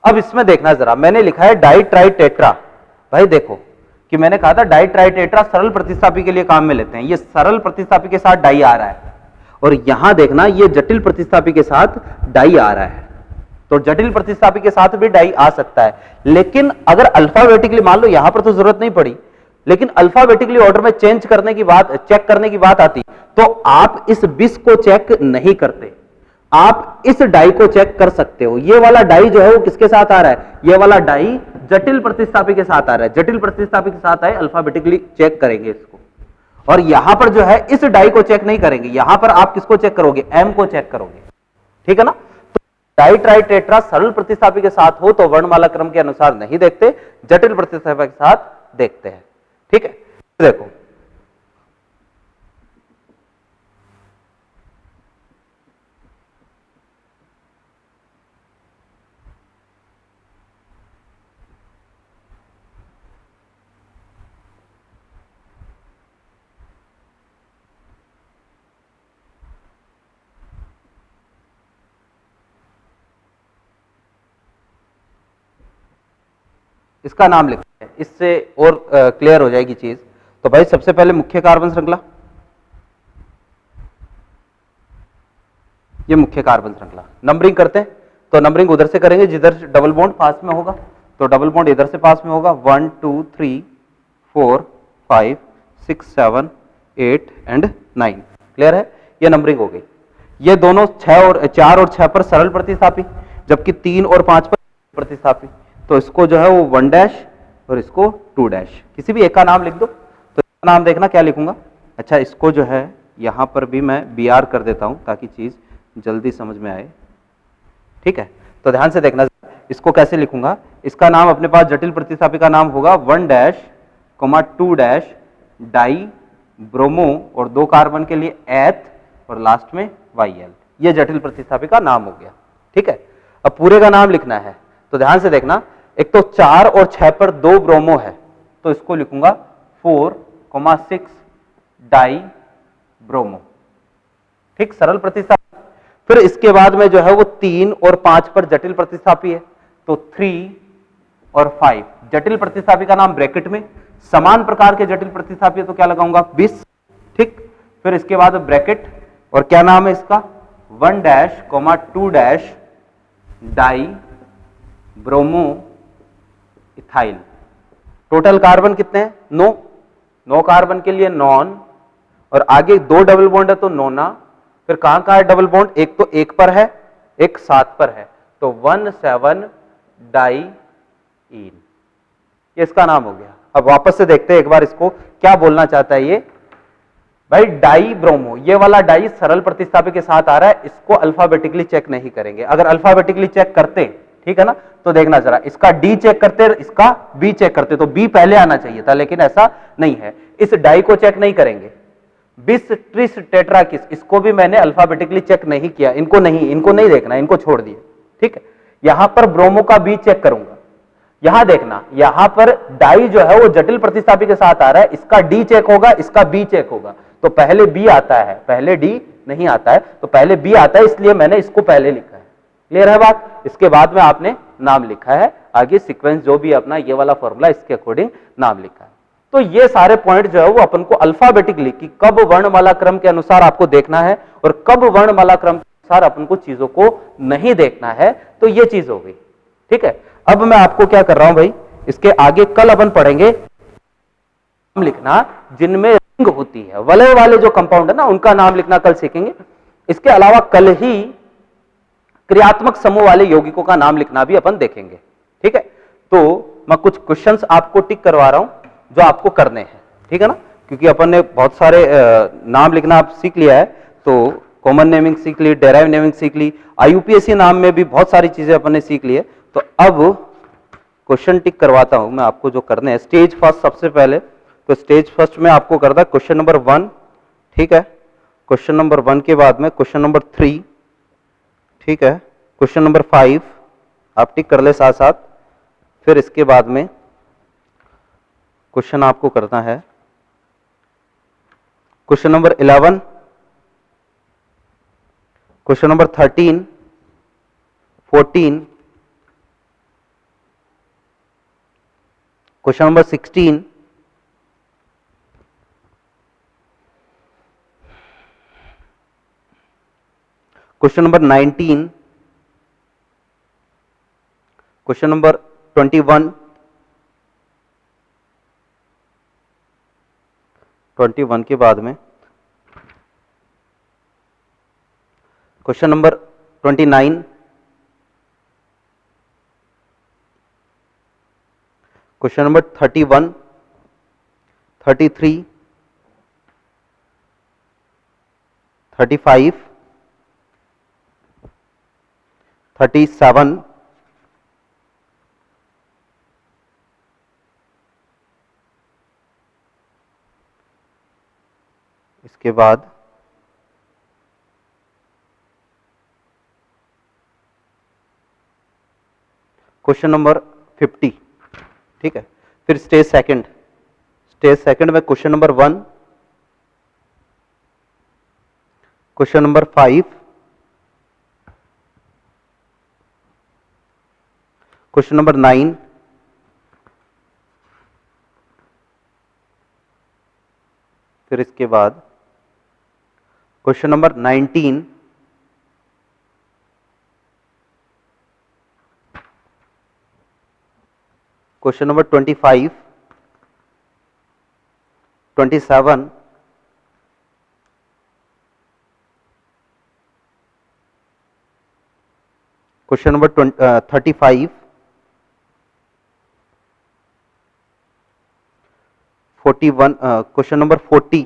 [SPEAKER 1] अब इसमें देखना जरा, मैंने लिखा है डाई ट्राई टेट्रा। भाई देखो कि मैंने कहा था डाई ट्राई टेट्रा सरल प्रतिस्थापी के लिए काम में लेते हैं, ये सरल प्रतिस्थापी के साथ डाई आ रहा है, और यहां देखना ये जटिल प्रतिस्थापी के साथ डाई आ रहा है। तो जटिल प्रतिस्थापी के साथ भी डाई आ सकता है, लेकिन अगर अल्फाबेटिकली, मान लो यहां पर तो जरूरत नहीं पड़ी, लेकिन अल्फाबेटिकली ऑर्डर में चेंज करने की बात, चेक करने की बात आती, तो आप इस 20 को चेक नहीं करते, आप इस डाई को चेक कर सकते हो। ये वाला डाई जो है वो किसके साथ आ रहा है, ये वाला डाई जटिल प्रतिस्थापी के साथ आ रहा है, जटिल प्रतिस्थापी के साथ आए, अल्फाबेटिकली चेक करेंगे इसको। और यहां पर जो है इस डाई को चेक नहीं करेंगे, यहां पर आप किसको चेक करोगे, एम को चेक करोगे, ठीक है ना। तो डाई ट्राई टेट्रा सरल प्रतिस्थापी के साथ हो तो वर्णमाला क्रम के अनुसार नहीं देखते, जटिल प्रतिस्थापी के साथ देखते हैं, ठीक है। देखो इसका नाम लिखते हैं, इससे और क्लियर हो जाएगी चीज। तो भाई सबसे पहले मुख्य कार्बन श्रृंखला, ये मुख्य कार्बन श्रृंखला। नंबरिंग करते हैं, तो नंबरिंग उधर से करेंगे जिधर डबल बॉन्ड पास में होगा, तो डबल बॉन्ड इधर से पास में होगा, 1 2 3 4 5 6 7 8 एंड 9। क्लियर है, ये नंबरिंग हो गई। ये दोनों 4 और 6 पर सरल प्रतिस्थापी, जबकि 3 और 5 पर प्रतिस्थापी, तो इसको जो है वो 1 डैश और इसको 2 डैश, किसी भी एक का नाम लिख दो। तो इसका नाम देखना क्या लिखूंगा, अच्छा इसको जो है यहां पर भी मैं BR कर देता हूं ताकि चीज जल्दी समझ में आए, ठीक है। तो ध्यान से देखना, इसको कैसे लिखूंगा, इसका नाम अपने पास जटिल प्रतिस्थापी का नाम होगा 1 dash comma 2 dash di bromo, और 2 कार्बन के लिए एथ और लास्ट में YL, ये जटिल प्रतिस्थापी का नाम हो गया, ठीक है। अब पूरे का नाम लिखना है, तो ध्यान से देखना, एक तो 4 और 6 पर 2 ब्रोमो है, तो इसको लिखूंगा 4,6 डाई ब्रोमो, ठीक, सरल प्रतिस्थापी। फिर इसके बाद में जो है वो 3 और 5 पर जटिल प्रतिस्थापी है, तो 3 और 5, जटिल प्रतिस्थापी का नाम ब्रैकेट में, समान प्रकार के जटिल प्रतिस्थापी है तो क्या लगाऊंगा 20, ठीक। फिर इसके बाद ब्रैकेट, और क्या नाम है इसका 1 dash comma 2 dash di bromo ethyl. Total carbon कितने हैं 9 कार्बन के लिए नॉन, और आगे 2 डबल बॉन्ड है तो नोना। फिर कहां है डबल बॉन्ड, एक तो 1 पर है, एक 7 पर है, तो 17 डाई इन, ये इसका नाम हो गया। अब वापस से देखते हैं एक बार इसको, क्या बोलना चाहता है ये भाई, डाई ब्रोमो, ये वाला डाई सरल प्रतिस्थापी के साथ आ रहा है, इसको अल्फाबेटिकली चेक नहीं करेंगे। अगर अल्फाबेटिकली चेक करते, ठीक है ना, तो देखना जरा, इसका डी चेक करते, इसका बी चेक करते, तो बी पहले आना चाहिए था, लेकिन ऐसा नहीं है। इस डाई को चेक नहीं करेंगे। बिस ट्रिस टेट्राकिस, इसको भी मैंने अल्फाबेटिकली चेक नहीं किया, इनको नहीं देखना, इनको छोड़ दिए, ठीक है। यहां पर ब्रोमो का बी चेक करूंगा। यहां देखना, यहां पर डाई जो है वो जटिल प्रतिस्थापी के साथ आ रहा है, इसका डी चेक होगा, इसका बी चेक होगा, तो पहले बी आता है, पहले डी नहीं आता है, तो पहले बी आता है, इसलिए मैंने इसको पहले लिखा है। क्लियर है बात? इसके बाद में आपने नाम लिखा है, आगे सीक्वेंस जो भी अपना ये वाला फॉर्मूला, इसके अकॉर्डिंग नाम लिखा है। तो ये सारे पॉइंट जो है वो अपन को अल्फाबेटिकली कि कब वर्णमाला क्रम के अनुसार आपको देखना है और कब वर्णमाला क्रम के अनुसार अपन को चीजों को नहीं देखना है, तो ये चीज हो गई, ठीक है। अब मैं आपको क्या कर रहा हूं भाई, इसके आगे कल अपन पढ़ेंगे नाम लिखना जिनमें रिंग होती है, वलय वाले जो कंपाउंड है ना, उनका नाम लिखना कल सीखेंगे। इसके अलावा कल ही क्रियात्मक समूह वाले यौगिकों का नाम लिखना भी अपन देखेंगे, ठीक है। तो मैं कुछ क्वेश्चंस आपको टिक करवा रहा हूं जो आपको करने हैं, ठीक है ना, क्योंकि अपन ने बहुत सारे नाम लिखना आप सीख लिया है, तो कॉमन नेमिंग सीख ली, डेराइव नेमिंग सीख ली, आईयूपीएसी नाम में भी बहुत सारी चीजें अपन ने सीख ली है। तो अब क्वेश्चन टिक करवाता हूं मैं आपको जो करने हैं। स्टेज फर्स्ट सबसे पहले, तो स्टेज फर्स्ट में आपको करना क्वेश्चन नंबर 1, ठीक है। क्वेश्चन नंबर 1 के बाद में क्वेश्चन नंबर 3, ठीक है। क्वेश्चन नंबर 5 आप टिक कर ले साथ साथ। फिर इसके बाद में क्वेश्चन आपको करना है question number 11, question number 13, 14, question number 16, question number 19, question number 21, 21 के बाद में क्वेश्चन नंबर 29, क्वेश्चन नंबर 31, 33, 35, 37, इसके बाद क्वेश्चन नंबर 50, ठीक है। फिर स्टेज सेकंड में question number 1, question number 5, question number 9, फिर इसके बाद question number 19, question number 25, 27, question number 35, 41, question number 40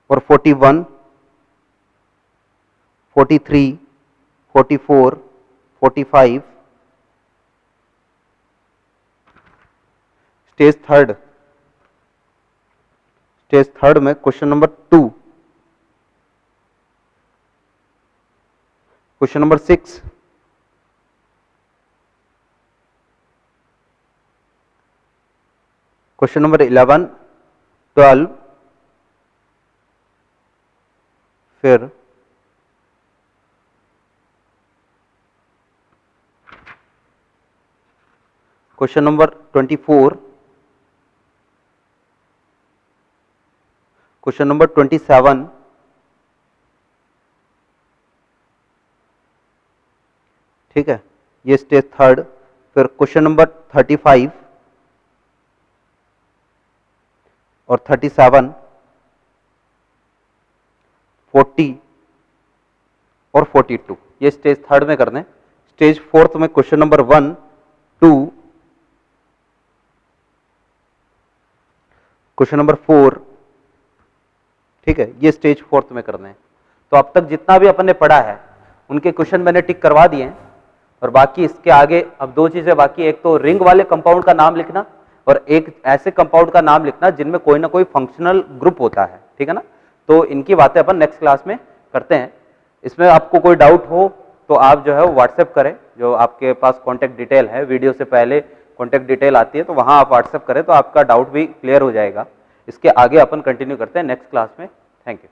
[SPEAKER 1] और 41, 43, 44, 45, स्टेज थर्ड में question number 2, question number 6, question number 11, 12, फिर क्वेश्चन नंबर 24, क्वेश्चन नंबर 27, ठीक है, ये स्टेज थर्ड। फिर क्वेश्चन नंबर 35 और 37, 40 और 42, ये स्टेज थर्ड में करने। स्टेज फोर्थ में क्वेश्चन नंबर 1, 2, क्वेश्चन नंबर 4, ठीक है, ये स्टेज 4 में करना है। तो अब तक जितना भी अपन ने पढ़ा है उनके क्वेश्चन मैंने टिक करवा दिए हैं, और बाकी इसके आगे अब 2 चीजें बाकी, एक तो रिंग वाले कंपाउंड का नाम लिखना और एक ऐसे कंपाउंड का नाम लिखना जिनमें कोई ना कोई फंक्शनल ग्रुप होता है, ठीक है ना। तो इनकी बातें अपन नेक्स्ट क्लास में करते हैं। इसमें आपको कोई डाउट हो तो आप जो है वो व्हाट्सएप करें, जो आपके पास कॉन्टैक्ट डिटेल है, वीडियो से पहले कॉन्टैक्ट डिटेल आती है, तो वहां आप व्हाट्सएप करें तो आपका डाउट भी क्लियर हो जाएगा। इसके आगे अपन कंटिन्यू करते हैं नेक्स्ट क्लास में। Thank you.